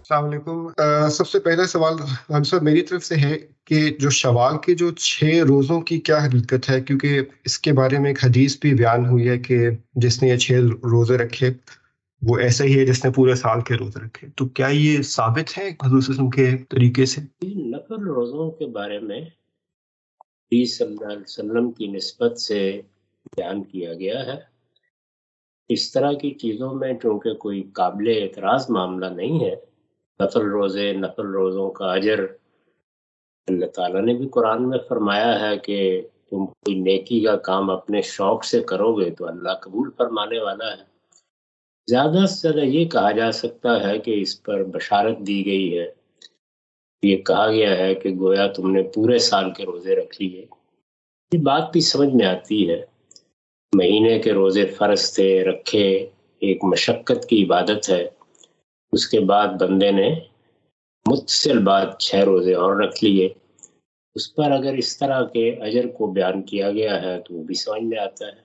السلام علیکم۔ سب سے پہلا سوال ہم صاحب میری طرف سے ہے کہ جو شوال کے جو 6 روزوں کی کیا حقیقت ہے، کیونکہ اس کے بارے میں ایک حدیث بھی بیان ہوئی ہے کہ جس نے یہ 6 روزے رکھے وہ ایسا ہی ہے جس نے پورے سال کے روزے رکھے، تو کیا یہ ثابت ہے حضور صلی اللہ علیہ وسلم کے طریقے سے؟ نفل روزوں کے بارے میں نبی صلی اللہ علیہ وسلم کی نسبت سے بیان کیا گیا ہے۔ اس طرح کی چیزوں میں چونکہ کوئی قابل اعتراض معاملہ نہیں ہے، نفل روزوں کا اجر اللہ تعالیٰ نے بھی قرآن میں فرمایا ہے کہ تم کوئی نیکی کا کام اپنے شوق سے کرو گے تو اللہ قبول فرمانے والا ہے۔ زیادہ سے زیادہ یہ کہا جا سکتا ہے کہ اس پر بشارت دی گئی ہے، یہ کہا گیا ہے کہ گویا تم نے پورے سال کے روزے رکھ لیے۔ یہ بات بھی سمجھ میں آتی ہے، مہینے کے روزے فرض تھے، رکھے، ایک مشقت کی عبادت ہے، اس کے بعد بندے نے متصل بعد 6 روزے اور رکھ لیے، اس پر اگر اس طرح کے اجر کو بیان کیا گیا ہے تو وہ بھی سمجھ میں آتا ہے۔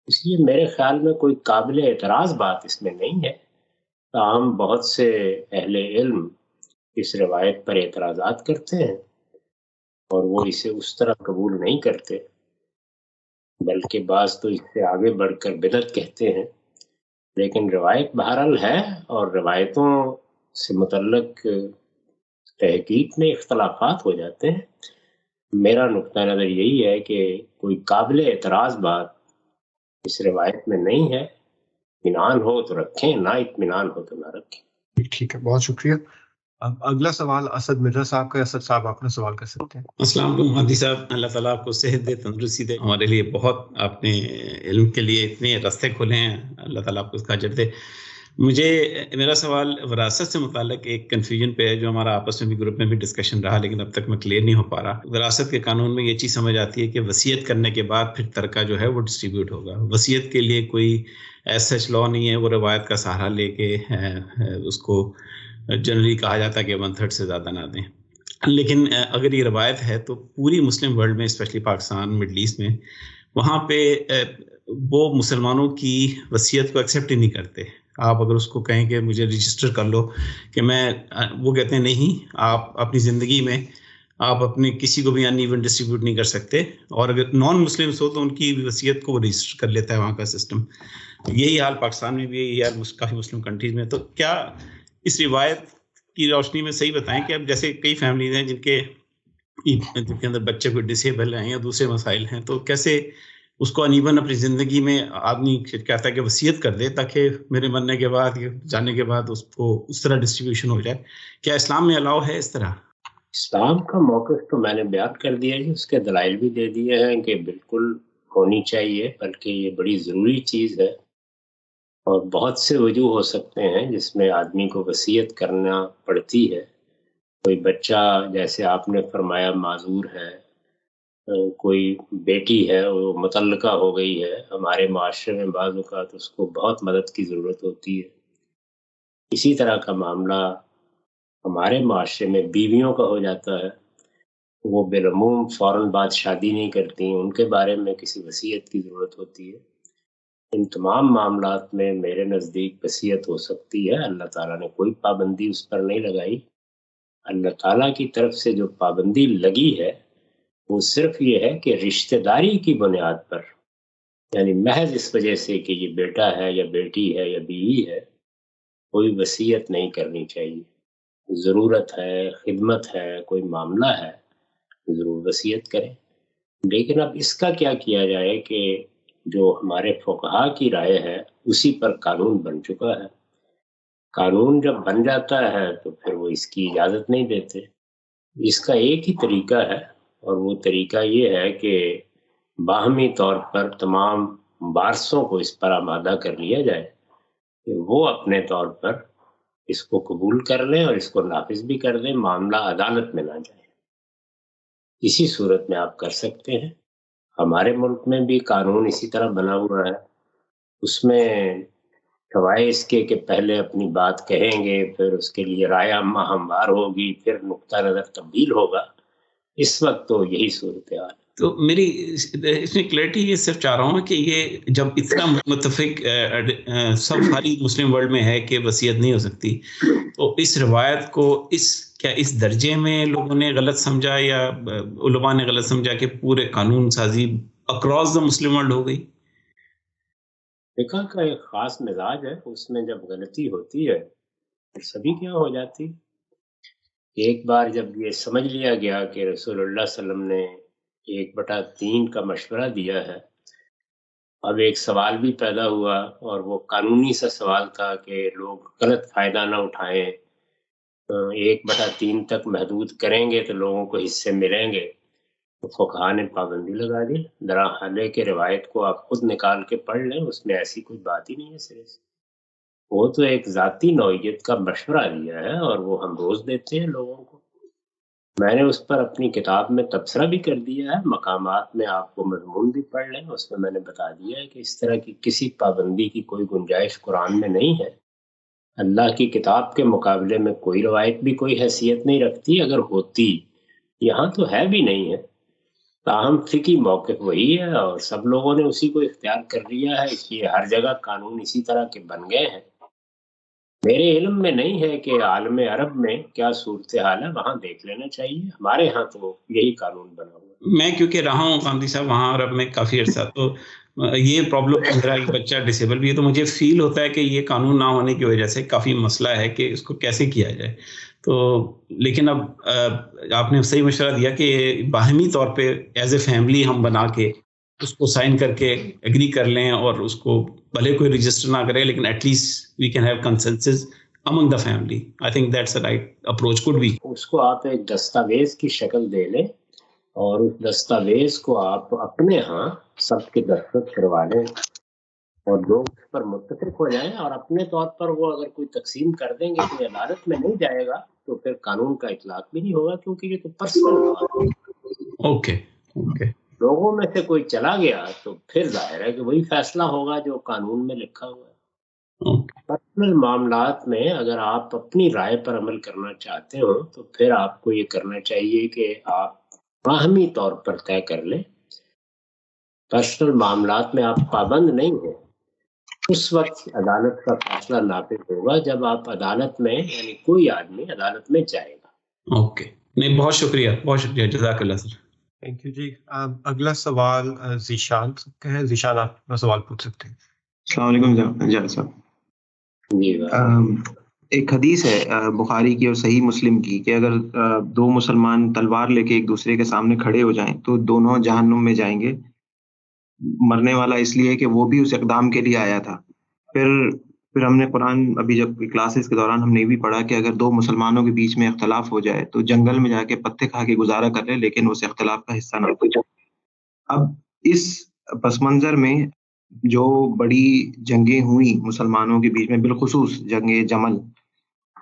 اس لیے میرے خیال میں کوئی قابل اعتراض بات اس میں نہیں ہے، تاہم بہت سے اہل علم اس روایت پر اعتراضات کرتے ہیں اور وہ اسے اس طرح قبول نہیں کرتے، بلکہ بعض تو اس سے آگے بڑھ کر بدعت کہتے ہیں۔ لیکن روایت بہرحال ہے اور روایتوں سے متعلق تحقیق میں اختلافات ہو جاتے ہیں۔ میرا نقطہ نظر یہی ہے کہ کوئی قابل اعتراض بات اس روایت میں نہیں ہے، اطمینان ہو تو رکھیں، نہ اطمینان ہو تو نہ رکھیں۔ ٹھیک ہے، بہت شکریہ۔ اب اگلا سوال اسد مرزا صاحب کا۔ اسد صاحب اپنا سوال کر سکتے ہیں۔ السلام علیکم مہدی صاحب، اللہ تعالیٰ آپ کو صحت دے، تندرستی دے۔ ہمارے لیے بہت آپ نے علم کے لیے اتنے راستے کھولے ہیں، اللہ تعالیٰ آپ کو اس کا اجر دے۔ میرا سوال وراثت سے متعلق ایک کنفیوژن پہ ہے جو ہمارا آپس میں بھی گروپ میں بھی ڈسکشن رہا، لیکن اب تک میں کلیئر نہیں ہو پا رہا۔ وراثت کے قانون میں یہ چیز سمجھ آتی ہے کہ وصیت کرنے کے بعد پھر ترکہ جو ہے وہ ڈسٹریبیوٹ ہوگا۔ وصیت کے لیے کوئی ایسا لا نہیں ہے، وہ روایت کا سہارا لے کے اس کو جنرلی کہا جاتا ہے کہ 1/3 سے زیادہ نہ دیں۔ لیکن اگر یہ روایت ہے تو پوری مسلم ورلڈ میں، اسپیشلی پاکستان، مڈل ایسٹ میں، وہاں پہ وہ مسلمانوں کی وصیت کو ایکسیپٹ ہی نہیں کرتے۔ آپ اگر اس کو کہیں کہ مجھے رجسٹر کر لو کہ وہ کہتے ہیں نہیں، آپ اپنی زندگی میں آپ اپنے کسی کو بھی ان ایون ڈسٹریبیوٹ نہیں کر سکتے، اور اگر نان مسلمس ہو تو ان کی وصیت کو وہ رجسٹر کر لیتا ہے وہاں کا سسٹم۔ یہی حال پاکستان میں بھی ہے، یہی حال کافی مسلم کنٹریز میں۔ تو کیا اس روایت کی روشنی میں صحیح بتائیں کہ اب جیسے کئی فیملیز ہیں جن کے اندر بچے کوئی ڈسیبل ہیں یا دوسرے مسائل ہیں، تو کیسے اس کو انیون اپنی زندگی میں آدمی کہتا ہے کہ وصیت کر دے تاکہ میرے مرنے کے بعد یا جانے کے بعد اس کو اس طرح ڈسٹریبیوشن ہو جائے؟ کیا اسلام میں الاؤ ہے اس طرح؟ اسلام کا موقف تو میں نے بیان کر دیا ہے، اس کے دلائل بھی دے دیے ہیں کہ بالکل ہونی چاہیے، بلکہ یہ بڑی ضروری چیز ہے، اور بہت سے وجوہ ہو سکتے ہیں جس میں آدمی کو وصیت کرنا پڑتی ہے۔ کوئی بچہ جیسے آپ نے فرمایا معذور ہے، کوئی بیٹی ہے وہ مطلقہ ہو گئی ہے، ہمارے معاشرے میں بعض اوقات اس کو بہت مدد کی ضرورت ہوتی ہے۔ اسی طرح کا معاملہ ہمارے معاشرے میں بیویوں کا ہو جاتا ہے، وہ بالعموم فوراً بعد شادی نہیں کرتی، ان کے بارے میں کسی وصیت کی ضرورت ہوتی ہے۔ ان تمام معاملات میں میرے نزدیک وصیت ہو سکتی ہے، اللہ تعالیٰ نے کوئی پابندی اس پر نہیں لگائی۔ اللہ تعالیٰ کی طرف سے جو پابندی لگی ہے وہ صرف یہ ہے کہ رشتہ داری کی بنیاد پر، یعنی محض اس وجہ سے کہ یہ بیٹا ہے یا بیٹی ہے یا بیوی ہے، کوئی وصیت نہیں کرنی چاہیے۔ ضرورت ہے، خدمت ہے، کوئی معاملہ ہے، ضرور وصیت کریں۔ لیکن اب اس کا کیا کیا جائے کہ جو ہمارے فقہا کی رائے ہے اسی پر قانون بن چکا ہے۔ قانون جب بن جاتا ہے تو پھر وہ اس کی اجازت نہیں دیتے۔ اس کا ایک ہی طریقہ ہے، اور وہ طریقہ یہ ہے کہ باہمی طور پر تمام وارثوں کو اس پر آمادہ کر لیا جائے کہ وہ اپنے طور پر اس کو قبول کر لیں اور اس کو نافذ بھی کر دیں، معاملہ عدالت میں نہ جائے۔ اسی صورت میں آپ کر سکتے ہیں۔ ہمارے ملک میں بھی قانون اسی طرح بنا ہوا ہے، اس میں سوائے اس کے کہ پہلے اپنی بات کہیں گے، پھر اس کے لیے رائے ہموار ہوگی، پھر نقطہ نظر تبدیل ہوگا۔ اس وقت تو یہی صورتحال ہے۔ تو میری اس میں کلیئرٹی یہ صرف چاہ رہا ہوں کہ یہ جب اتنا متفق سب ساری مسلم ورلڈ میں ہے کہ وصیت نہیں ہو سکتی، تو اس روایت کو کیا اس درجے میں لوگوں نے غلط سمجھا یا علماء نے غلط سمجھا کہ پورے قانون سازی اکراس دا مسلم ورلڈ ہو گئی؟ فقہ کا ایک خاص مزاج ہے، اس میں جب غلطی ہوتی ہے تو سبھی کیا ہو جاتی۔ ایک بار جب یہ سمجھ لیا گیا کہ رسول اللہ صلی اللہ علیہ وسلم نے 1/3 کا مشورہ دیا ہے، اب ایک سوال بھی پیدا ہوا اور وہ قانونی سا سوال تھا کہ لوگ غلط فائدہ نہ اٹھائیں، 1/3 تک محدود کریں گے تو لوگوں کو حصے ملیں گے، تو فقہا نے پابندی لگا دی۔ حالانکہ روایت کو آپ خود نکال کے پڑھ لیں، اس میں ایسی کوئی بات ہی نہیں ہے سرے سے۔ وہ تو ایک ذاتی نوعیت کا مشورہ دیا ہے اور وہ ہم روز دیتے ہیں لوگوں کو۔ میں نے اس پر اپنی کتاب میں تبصرہ بھی کر دیا ہے، مقامات میں آپ کو مضمون بھی پڑھ لیں، اس میں نے بتا دیا ہے کہ اس طرح کی کسی پابندی کی کوئی گنجائش قرآن میں نہیں ہے۔ اللہ کی کتاب کے مقابلے میں کوئی روایت بھی کوئی حیثیت نہیں رکھتی، اگر ہوتی، یہاں تو ہے بھی نہیں ہے۔ تاہم فقہی موقف وہی ہے اور سب لوگوں نے اسی کو اختیار کر لیا ہے، اس لیے ہر جگہ قانون اسی طرح کے بن گئے ہیں۔ میرے علم میں نہیں ہے کہ عالم عرب میں کیا صورتحال ہے، وہاں دیکھ لینا چاہیے، ہمارے ہاں تو یہی قانون بنا ہوا ہے۔ میں کیونکہ رہا ہوں قامدی صاحب وہاں عرب میں کافی عرصہ، تو یہ پرابلم میرا ایک بچہ ڈسیبل بھی ہے، تو مجھے فیل ہوتا ہے کہ یہ قانون نہ ہونے کی وجہ سے کافی مسئلہ ہے کہ اس کو کیسے کیا جائے۔ تو لیکن اب آپ نے صحیح مشورہ دیا کہ باہمی طور پہ ایز اے فیملی ہم بنا کے اس کو سائن کر کے ایگری کر لیں، اور اس کو بھلے کوئی رجسٹر نہ کرے لیکن at least we can have consensus among the family. I think that's the right approach could be. اس کو آپ ایک دستاویز کی شکل دے لیں اور اس دستاویز کو آپ اپنے ہاں سب کے دستخط کروا لیں اور لوگ اس پر متفق ہو جائیں، اور اپنے طور پر وہ اگر کوئی تقسیم کر دیں گے تو عدالت میں نہیں جائے گا، تو پھر قانون کا اطلاق بھی نہیں ہوگا، کیونکہ یہ تو پرسنل بات ہے۔ اوکے لوگوں میں سے کوئی چلا گیا تو پھر ظاہر ہے کہ وہی فیصلہ ہوگا جو قانون میں لکھا ہوا ہے۔ پرسنل معاملات میں اگر آپ اپنی رائے پر عمل کرنا چاہتے ہو تو پھر آپ کو یہ کرنا چاہیے کہ آپ باہمی طور پر طے کر لیں۔ پرسنل معاملات میں آپ پابند نہیں ہیں، اس وقت عدالت کا فیصلہ نافذ ہوگا جب آپ عدالت میں، یعنی کوئی آدمی عدالت میں جائے گا۔ اوکے، نہیں، بہت شکریہ، جزاک اللہ سر۔ تھینک یو جی۔ اگلا سوال ذیشان کا ہے۔ ذیشان، آپ اپنا سوال پوچھ سکتے ہیں۔ السلام علیکم جاوید صاحب۔ جی، ایک حدیث ہے بخاری کی اور صحیح مسلم کی کہ اگر دو مسلمان تلوار لے کے ایک دوسرے کے سامنے کھڑے ہو جائیں تو دونوں جہنم میں جائیں گے، مرنے والا اس لیے کہ وہ بھی اس اقدام کے لیے آیا تھا۔ پھر ہم نے قرآن ابھی جب کلاسز کے دوران ہم نے بھی پڑھا کہ اگر دو مسلمانوں کے بیچ میں اختلاف ہو جائے تو جنگل میں جا کے پتے کھا کے گزارا کر لے، لیکن اس اختلاف کا حصہ نہ ہو جائے۔ اب اس پس منظر میں جو بڑی جنگیں ہوئی مسلمانوں کے بیچ میں، بالخصوص جنگ جمل،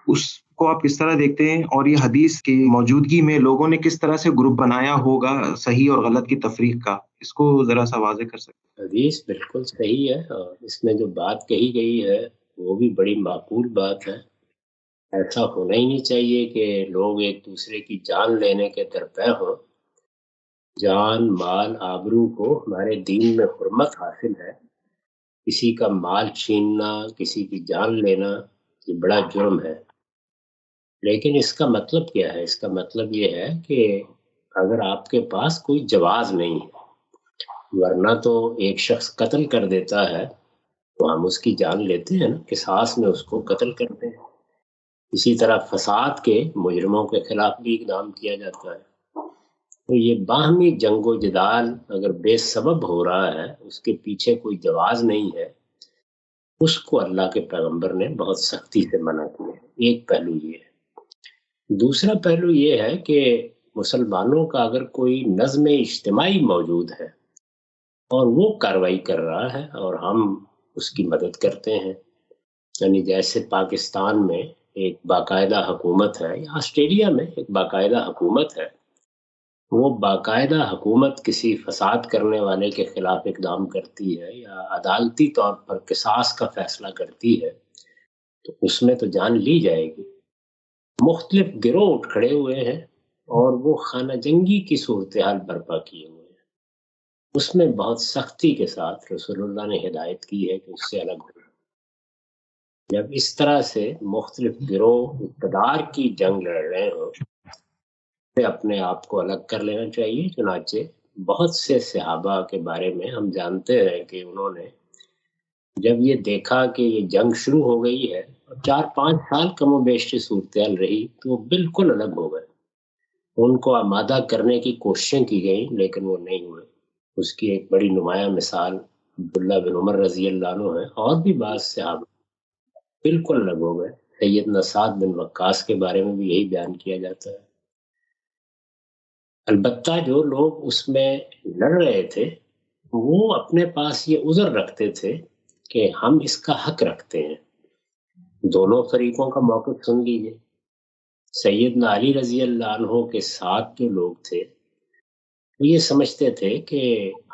اس کو آپ کس طرح دیکھتے ہیں؟ اور یہ حدیث کی موجودگی میں لوگوں نے کس طرح سے گروپ بنایا ہوگا صحیح اور غلط کی تفریق کا، اس کو ذرا سا واضح کر سکتے ہیں؟ حدیث بالکل صحیح ہے اور اس میں جو بات کہی گئی ہے وہ بھی بڑی معقول بات ہے۔ ایسا ہونا ہی نہیں چاہیے کہ لوگ ایک دوسرے کی جان لینے کے درپے ہوں۔ جان، مال، آبرو کو ہمارے دین میں حرمت حاصل ہے۔ کسی کا مال چھیننا، کسی کی جان لینا، یہ بڑا جرم ہے۔ لیکن اس کا مطلب کیا ہے؟ اس کا مطلب یہ ہے کہ اگر آپ کے پاس کوئی جواز نہیں ہے، ورنہ تو ایک شخص قتل کر دیتا ہے تو ہم اس کی جان لیتے ہیں نا، قصاص میں اس کو قتل کرتے ہیں۔ اسی طرح فساد کے مجرموں کے خلاف بھی اقدام کیا جاتا ہے۔ تو یہ باہمی جنگ و جدال اگر بے سبب ہو رہا ہے، اس کے پیچھے کوئی جواز نہیں ہے، اس کو اللہ کے پیغمبر نے بہت سختی سے منع کیا ہے۔ ایک پہلو یہ ہے۔ دوسرا پہلو یہ ہے کہ مسلمانوں کا اگر کوئی نظم اجتماعی موجود ہے اور وہ کارروائی کر رہا ہے اور ہم اس کی مدد کرتے ہیں، یعنی جیسے پاکستان میں ایک باقاعدہ حکومت ہے یا آسٹریلیا میں ایک باقاعدہ حکومت ہے، وہ باقاعدہ حکومت کسی فساد کرنے والے کے خلاف اقدام کرتی ہے یا عدالتی طور پر قصاص کا فیصلہ کرتی ہے تو اس میں تو جان لی جائے گی۔ مختلف گروہ اٹھ کھڑے ہوئے ہیں اور وہ خانہ جنگی کی صورتحال برپا کیے ہوئے ہیں۔ اس میں بہت سختی کے ساتھ رسول اللہ نے ہدایت کی ہے کہ اس سے الگ ہو. جب اس طرح سے مختلف گروہ اقتدار کی جنگ لڑ رہے ہوں تو اپنے آپ کو الگ کر لینا چاہیے. چنانچہ بہت سے صحابہ کے بارے میں ہم جانتے ہیں کہ انہوں نے جب یہ دیکھا کہ یہ جنگ شروع ہو گئی ہے اور 4-5 سال کم و بیش کی صورتحال رہی تو وہ بالکل الگ ہو گئے. ان کو آمادہ کرنے کی کوششیں کی گئیں لیکن وہ نہیں ہوئے. اس کی ایک بڑی نمایاں مثال عبداللہ بن عمر رضی اللہ عنہ ہے، اور بھی بعض صحابہ بالکل الگ ہو گئے. سیدنا سعد بن وقاص کے بارے میں بھی یہی بیان کیا جاتا ہے. البتہ جو لوگ اس میں لڑ رہے تھے وہ اپنے پاس یہ عذر رکھتے تھے کہ ہم اس کا حق رکھتے ہیں. دونوں فریقوں کا موقف سن لیجیے. سیدنا علی رضی اللہ عنہ کے ساتھ جو لوگ تھے وہ یہ سمجھتے تھے کہ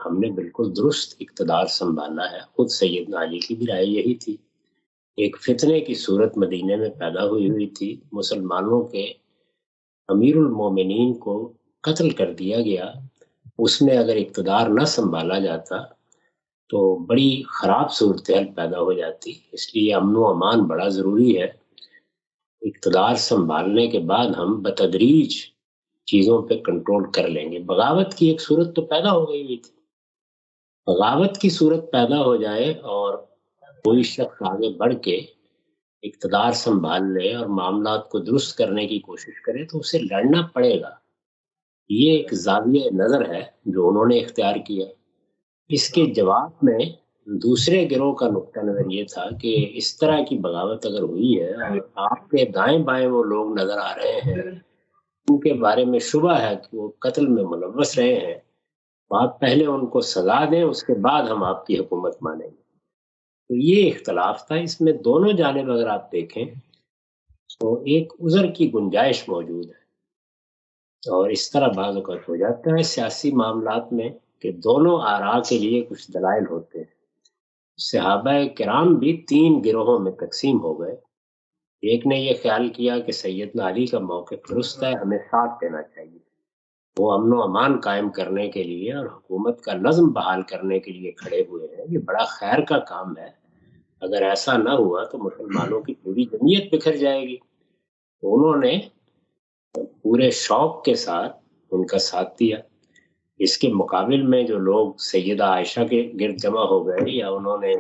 ہم نے بالکل درست اقتدار سنبھالا ہے. خود سیدنا علی کی بھی رائے یہی تھی. ایک فتنے کی صورت مدینے میں پیدا ہوئی تھی. مسلمانوں کے امیر المومنین کو قتل کر دیا گیا. اس میں اگر اقتدار نہ سنبھالا جاتا تو بڑی خراب صورتحال پیدا ہو جاتی. اس لیے امن و امان بڑا ضروری ہے. اقتدار سنبھالنے کے بعد ہم بتدریج چیزوں پہ کنٹرول کر لیں گے. بغاوت کی ایک صورت تو پیدا ہو گئی ہوئی تھی. بغاوت کی صورت پیدا ہو جائے اور کوئی شخص آگے بڑھ کے اقتدار سنبھال لے اور معاملات کو درست کرنے کی کوشش کرے تو اسے لڑنا پڑے گا. یہ ایک زاویہ نظر ہے جو انہوں نے اختیار کیا. اس کے جواب میں دوسرے گروہ کا نقطہ نظر یہ تھا کہ اس طرح کی بغاوت اگر ہوئی ہے اور آپ کے دائیں بائیں وہ لوگ نظر آ رہے ہیں ان کے بارے میں شبہ ہے کہ وہ قتل میں ملوث رہے ہیں، تو آپ پہلے ان کو سزا دیں، اس کے بعد ہم آپ کی حکومت مانیں گے. تو یہ اختلاف تھا. اس میں دونوں جانب اگر آپ دیکھیں تو ایک عذر کی گنجائش موجود ہے. اور اس طرح بعض اوقات ہو جاتا ہے سیاسی معاملات میں کہ دونوں آراء کے لیے کچھ دلائل ہوتے ہیں. صحابہ کرام بھی 3 گروہوں میں تقسیم ہو گئے. ایک نے یہ خیال کیا کہ سیدنا علی کا موقف درست ہے، ہمیں ساتھ دینا چاہیے. وہ امن و امان قائم کرنے کے لیے اور حکومت کا نظم بحال کرنے کے لیے کھڑے ہوئے ہیں. یہ بڑا خیر کا کام ہے. اگر ایسا نہ ہوا تو مسلمانوں کی پوری جمعیت بکھر جائے گی. تو انہوں نے پورے شوق کے ساتھ ان کا ساتھ دیا. اس کے مقابل میں جو لوگ سیدہ عائشہ کے گرد جمع ہو گئے یا انہوں نے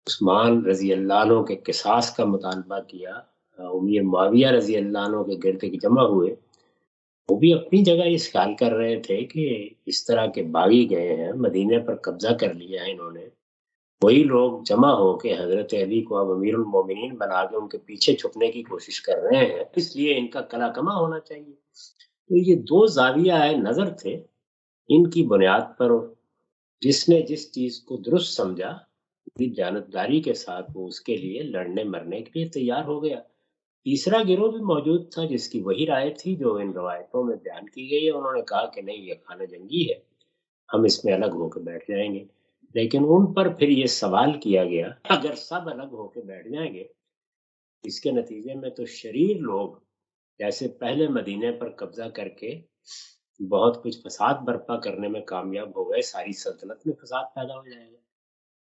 عثمان رضی اللہ عنہ کے قصاص کا مطالبہ کیا، امیر معاویہ رضی اللہ عنہ کے گرد جمع ہوئے، وہ بھی اپنی جگہ اس خیال کر رہے تھے کہ اس طرح کے باغی گئے ہیں، مدینے پر قبضہ کر لیا ہے انہوں نے. وہی لوگ جمع ہو کے حضرت علی کو اب امیر المومنین بنا کے ان کے پیچھے چھپنے کی کوشش کر رہے ہیں، اس لیے ان کا کلا کما ہونا چاہیے. تو یہ 2 زاویہ نظر تھے. ان کی بنیاد پر جس نے جس چیز کو درست سمجھا پوری جانبداری کے ساتھ وہ اس کے لیے لڑنے مرنے کے لیے تیار ہو گیا. تیسرا گروہ بھی موجود تھا جس کی وہی رائے تھی جو ان روایتوں میں بیان کی گئی ہے. انہوں نے کہا کہ نہیں، یہ خانہ جنگی ہے، ہم اس میں الگ ہو کے بیٹھ جائیں گے. لیکن ان پر پھر یہ سوال کیا گیا اگر سب الگ ہو کے بیٹھ جائیں گے اس کے نتیجے میں تو شریر لوگ جیسے پہلے مدینے پر قبضہ کر کے بہت کچھ فساد برپا کرنے میں کامیاب ہو گئے، ساری سلطنت میں فساد پیدا ہو جائے گا.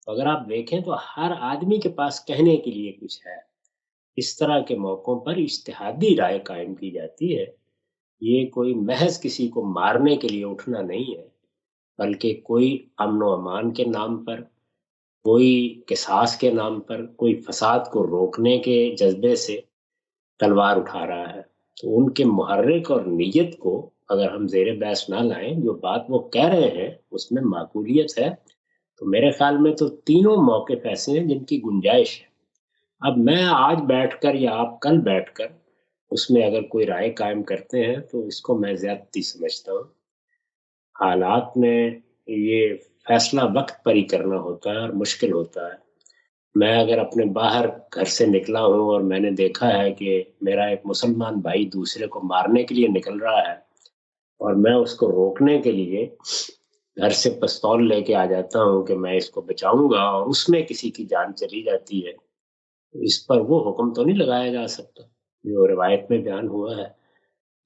اگر آپ دیکھیں تو ہر آدمی کے پاس کہنے کے لیے کچھ ہے. اس طرح کے موقعوں پر اجتہادی رائے قائم کی جاتی ہے. یہ کوئی محض کسی کو مارنے کے لیے اٹھنا نہیں ہے، بلکہ کوئی امن و امان کے نام پر، کوئی قصاص کے نام پر، کوئی فساد کو روکنے کے جذبے سے تلوار اٹھا رہا ہے. تو ان کے محرک اور نیت کو اگر ہم زیر بحث نہ لائیں، جو بات وہ کہہ رہے ہیں اس میں معقولیت ہے، تو میرے خیال میں تو تینوں موقف ایسے ہیں جن کی گنجائش ہے. اب میں آج بیٹھ کر یا آپ کل بیٹھ کر اس میں اگر کوئی رائے قائم کرتے ہیں تو اس کو میں زیادتی سمجھتا ہوں. حالات میں یہ فیصلہ وقت پر ہی کرنا ہوتا ہے اور مشکل ہوتا ہے. میں اگر اپنے باہر گھر سے نکلا ہوں اور میں نے دیکھا ہے کہ میرا ایک مسلمان بھائی دوسرے کو مارنے کے لیے نکل رہا ہے اور میں اس کو روکنے کے لیے گھر سے پستول لے کے آ جاتا ہوں کہ میں اس کو بچاؤں گا اور اس میں کسی کی جان چلی جاتی ہے، تو اس پر وہ حکم تو نہیں لگایا جا سکتا جو روایت میں بیان ہوا ہے.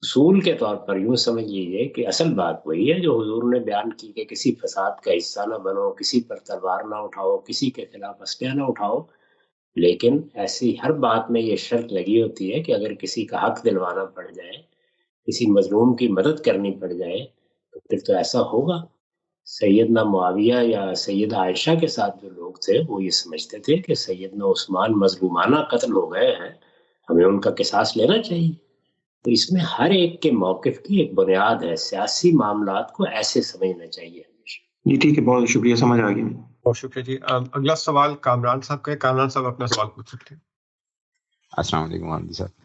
اصول کے طور پر یوں سمجھ لیجیے کہ اصل بات وہی ہے جو حضور نے بیان کی کہ کسی فساد کا حصہ نہ بنو، کسی پر تلوار نہ اٹھاؤ، کسی کے خلاف اسلحہ نہ اٹھاؤ، لیکن ایسی ہر بات میں یہ شرط لگی ہوتی ہے کہ اگر کسی کا حق دلوانا پڑ جائے، کسی مظلوم کی مدد کرنی پڑ جائے، تو پھر تو ایسا ہوگا۔ سیدنا معاویہ یا سیدہ عائشہ کے ساتھ جو لوگ تھے وہ یہ سمجھتے تھے کہ سیدنا عثمان مظلومانہ قتل ہو گئے ہیں، ہمیں ان کا قصاص لینا چاہیے۔ تو اس میں ہر ایک کے موقف کی ایک بنیاد ہے، سیاسی معاملات کو ایسے سمجھنا چاہیے ہمیشہ۔ جی ٹھیک ہے، بہت شکریہ، سمجھ آ گیا۔ بہت شکریہ جی۔ اگلا سوال کامران صاحب کا ہے۔ کامران صاحب اپنا سوال پوچھ سکتے ہیں۔ السلام علیکم عامدی صاحب۔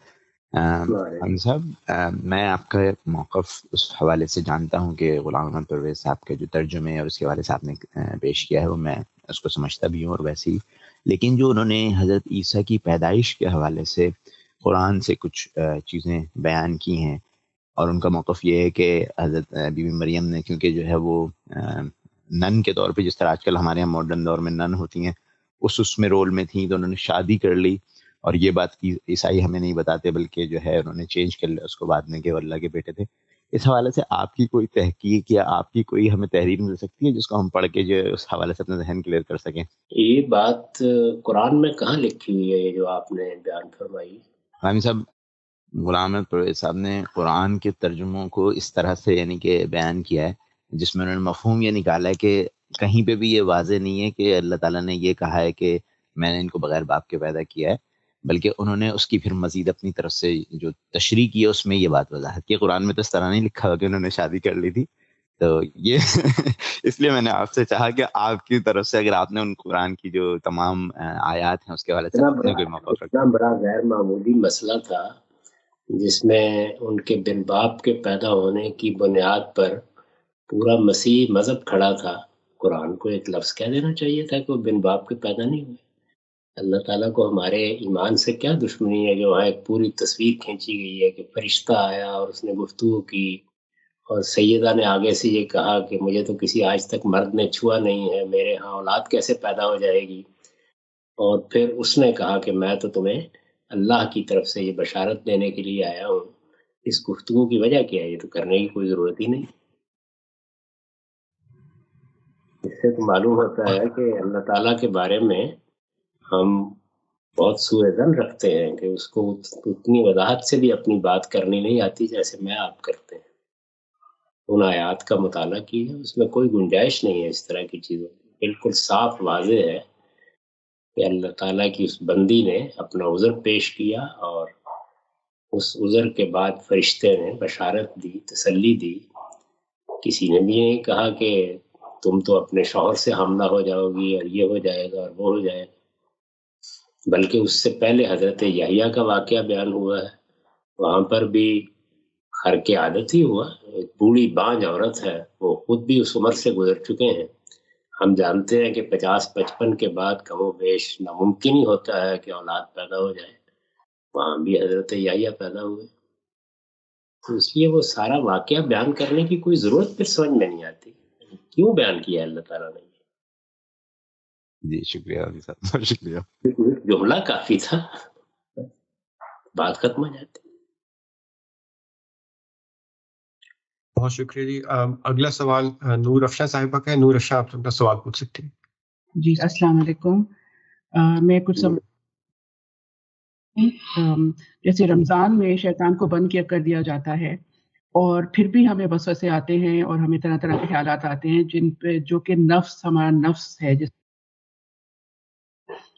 عامدی صاحب، میں آپ کا موقف اس حوالے سے جانتا ہوں کہ غلام احمد پرویز صاحب کے جو ترجمے اور اس کے حوالے سے آپ نے پیش کیا ہے وہ میں اس کو سمجھتا بھی ہوں اور ویسے ہی، لیکن جو انہوں نے حضرت عیسیٰ کی پیدائش کے حوالے سے قرآن سے کچھ چیزیں بیان کی ہیں، اور ان کا موقف یہ ہے کہ حضرت بی بی مریم نے، کیونکہ جو ہے وہ نن کے طور پہ جس طرح آج کل ہمارے یہاں ماڈرن دور میں نن ہوتی ہیں اس میں رول میں تھیں، تو انہوں نے شادی کر لی، اور یہ بات کی عیسائی ہمیں نہیں بتاتے بلکہ جو ہے انہوں نے چینج کر لیا اس کو بعد میں کہ وہ اللہ کے بیٹے تھے۔ اس حوالے سے آپ کی کوئی تحقیق یا آپ کی کوئی ہمیں تحریر مل سکتی ہے جس کو ہم پڑھ کے جو اس حوالے سے اپنا ذہن کلیئر کر سکیں؟ یہ بات قرآن میں کہاں لکھی ہوئی ہے یہ جو آپ نے بیان فرمائی؟ غلامی صاحب، غلام احمد پرویز صاحب نے قرآن کے ترجموں کو اس طرح سے یعنی کہ بیان کیا ہے جس میں انہوں نے مفہوم یہ نکالا ہے کہ کہیں پہ بھی یہ واضح نہیں ہے کہ اللہ تعالیٰ نے یہ کہا ہے کہ میں نے ان کو بغیر باپ کے پیدا کیا ہے، بلکہ انہوں نے اس کی پھر مزید اپنی طرف سے جو تشریح کی ہے اس میں یہ بات وضاحت کی۔ قرآن میں تو اس طرح نہیں لکھا ہوا کہ انہوں نے شادی کر لی تھی، تو یہ اس لیے میں نے آپ سے چاہا کہ آپ کی طرف سے اگر آپ نے ان قرآن کی جو تمام آیات ہیں اس کے حوالے سے کوئی موقف رکھا۔ اتنا بڑا غیر معمولی مسئلہ تھا جس میں ان کے بن باپ کے پیدا ہونے کی بنیاد پر پورا مسیح مذہب کھڑا تھا۔ قرآن کو ایک لفظ کہہ دینا چاہیے تھا کہ وہ بن باپ کے پیدا نہیں ہوئے۔ اللہ تعالیٰ کو ہمارے ایمان سے کیا دشمنی ہے جو وہاں ایک پوری تصویر کھینچی گئی ہے کہ فرشتہ آیا اور اس نے گفتگو کی، اور سیدہ نے آگے سے یہ کہا کہ مجھے تو کسی آج تک مرد نے چھوا نہیں ہے، میرے ہاں اولاد کیسے پیدا ہو جائے گی، اور پھر اس نے کہا کہ میں تو تمہیں اللہ کی طرف سے یہ بشارت دینے کے لیے آیا ہوں۔ اس گفتگو کی وجہ کیا ہے؟ یہ تو کرنے کی کوئی ضرورت ہی نہیں۔ اس سے تو معلوم ہوتا ہے کہ اللہ تعالیٰ کے بارے میں ہم بہت سوء ظن رکھتے ہیں کہ اس کو اتنی وضاحت سے بھی اپنی بات کرنی نہیں آتی جیسے میں آپ کرتے ہیں۔ ان آیات کا مطالعہ کیجیے، اس میں کوئی گنجائش نہیں ہے اس طرح کی چیزوں کی۔ بالکل صاف واضح ہے کہ اللہ تعالیٰ کی اس بندی نے اپنا عذر پیش کیا، اور اس عذر کے بعد فرشتے نے بشارت دی، تسلی دی۔ کسی نے بھی نہیں کہا کہ تم تو اپنے شوہر سے حاملہ ہو جاؤ گی اور یہ ہو جائے گا اور وہ ہو جائے گا، بلکہ اس سے پہلے حضرت یحییٰ کا واقعہ بیان ہوا ہے۔ وہاں پر بھی خرق عادت ہی ہوا۔ ایک بوڑھی بانجھ عورت ہے، وہ خود بھی اس عمر سے گزر چکے ہیں۔ ہم جانتے ہیں کہ 50-55 کے بعد کم و بیش ناممکن ہی ہوتا ہے کہ اولاد پیدا ہو جائے۔ وہاں بھی حضرت یحییٰ پیدا ہوئے، تو اس لیے وہ سارا واقعہ بیان کرنے کی کوئی ضرورت پھر سمجھ میں نہیں آتی کیوں بیان کیا ہے اللہ تعالیٰ نے۔ جی شکریہ علی صاحب، بہت شکریہ۔ جملہ کافی تھا، بات ختم ہو جاتی۔ بہت شکریہ جی۔ اگلا سوال نور افشاں صاحبہ کا ہے۔ نور افشاں، آپ اپنا سوال پوچھ سکتے ہیں۔ جی السلام علیکم۔ میں کچھ جیسے رمضان میں شیطان کو بند کر دیا جاتا ہے، اور پھر بھی ہمیں وسوسے آتے ہیں اور ہمیں طرح طرح کے خیالات آتے ہیں جن پہ جو کہ ہمارا نفس ہے جس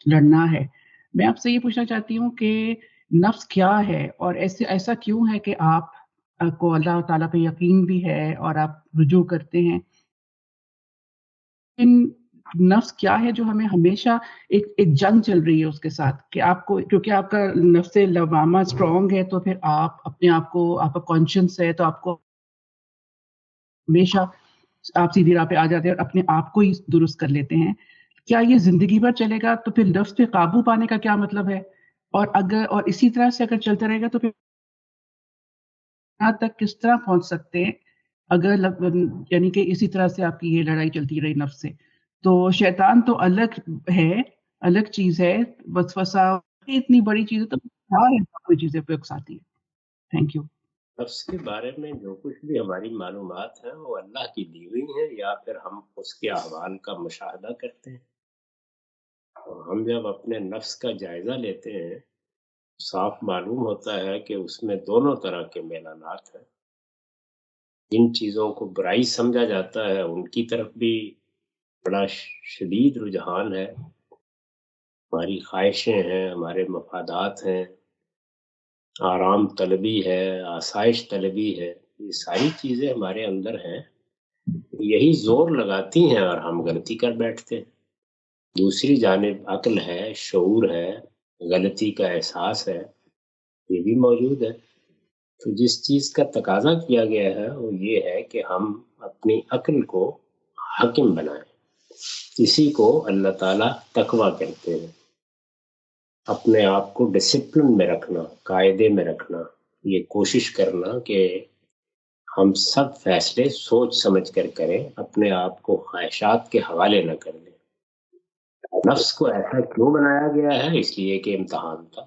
لڑنا ہے۔ میں آپ سے یہ پوچھنا چاہتی ہوں کہ نفس کیا ہے، اور ایسا کیوں ہے کہ آپ کو اللہ تعالیٰ پہ یقین بھی ہے اور آپ رجوع کرتے ہیں؟ نفس کیا ہے جو ہمیں ہمیشہ ایک جنگ چل رہی ہے اس کے ساتھ، کہ آپ کو کیونکہ آپ کا نفس لوامہ اسٹرانگ ہے تو پھر آپ اپنے آپ کو، آپ کا کانشنس ہے تو آپ کو ہمیشہ آپ سیدھی راہ پہ آ جاتے ہیں اور اپنے آپ کو ہی درست کر لیتے ہیں۔ کیا یہ زندگی بھر چلے گا؟ تو پھر نفس پہ قابو پانے کا کیا مطلب ہے؟ اور اسی طرح سے اگر چلتا رہے گا تو پھر یہاں تک کس طرح پہنچ سکتے ہیں اگر یعنی کہ اسی طرح سے آپ کی یہ لڑائی چلتی رہی نفس سے؟ تو شیطان تو الگ ہے، الگ چیز ہے، وسوسہ اتنی بڑی چیز ہے، تو کوئی چیزیں پہ اکساتی ہے۔ Thank you. نفس کے بارے میں جو کچھ بھی ہماری معلومات ہیں وہ اللہ کی دی ہوئی ہیں، یا پھر ہم اس کے احوال کا مشاہدہ کرتے ہیں. اور ہم جب اپنے نفس کا جائزہ لیتے ہیں، صاف معلوم ہوتا ہے کہ اس میں دونوں طرح کے میلانات ہیں. جن چیزوں کو برائی سمجھا جاتا ہے ان کی طرف بھی بڑا شدید رجحان ہے. ہماری خواہشیں ہیں، ہمارے مفادات ہیں، آرام طلبی ہے، آسائش طلبی ہے، یہ ساری چیزیں ہمارے اندر ہیں. یہی زور لگاتی ہیں اور ہم غلطی کر بیٹھتے ہیں. دوسری جانب عقل ہے، شعور ہے، غلطی کا احساس ہے، یہ بھی موجود ہے. تو جس چیز کا تقاضا کیا گیا ہے وہ یہ ہے کہ ہم اپنی عقل کو حاکم بنائیں. اسی کو اللہ تعالیٰ تقویٰ کہتے ہیں. اپنے آپ کو ڈسپلن میں رکھنا، قاعدے میں رکھنا، یہ کوشش کرنا کہ ہم سب فیصلے سوچ سمجھ کر کریں، اپنے آپ کو خواہشات کے حوالے نہ کر دیں. نفس کو ایسا کیوں بنایا گیا ہے؟ اس لیے کہ امتحان تھا.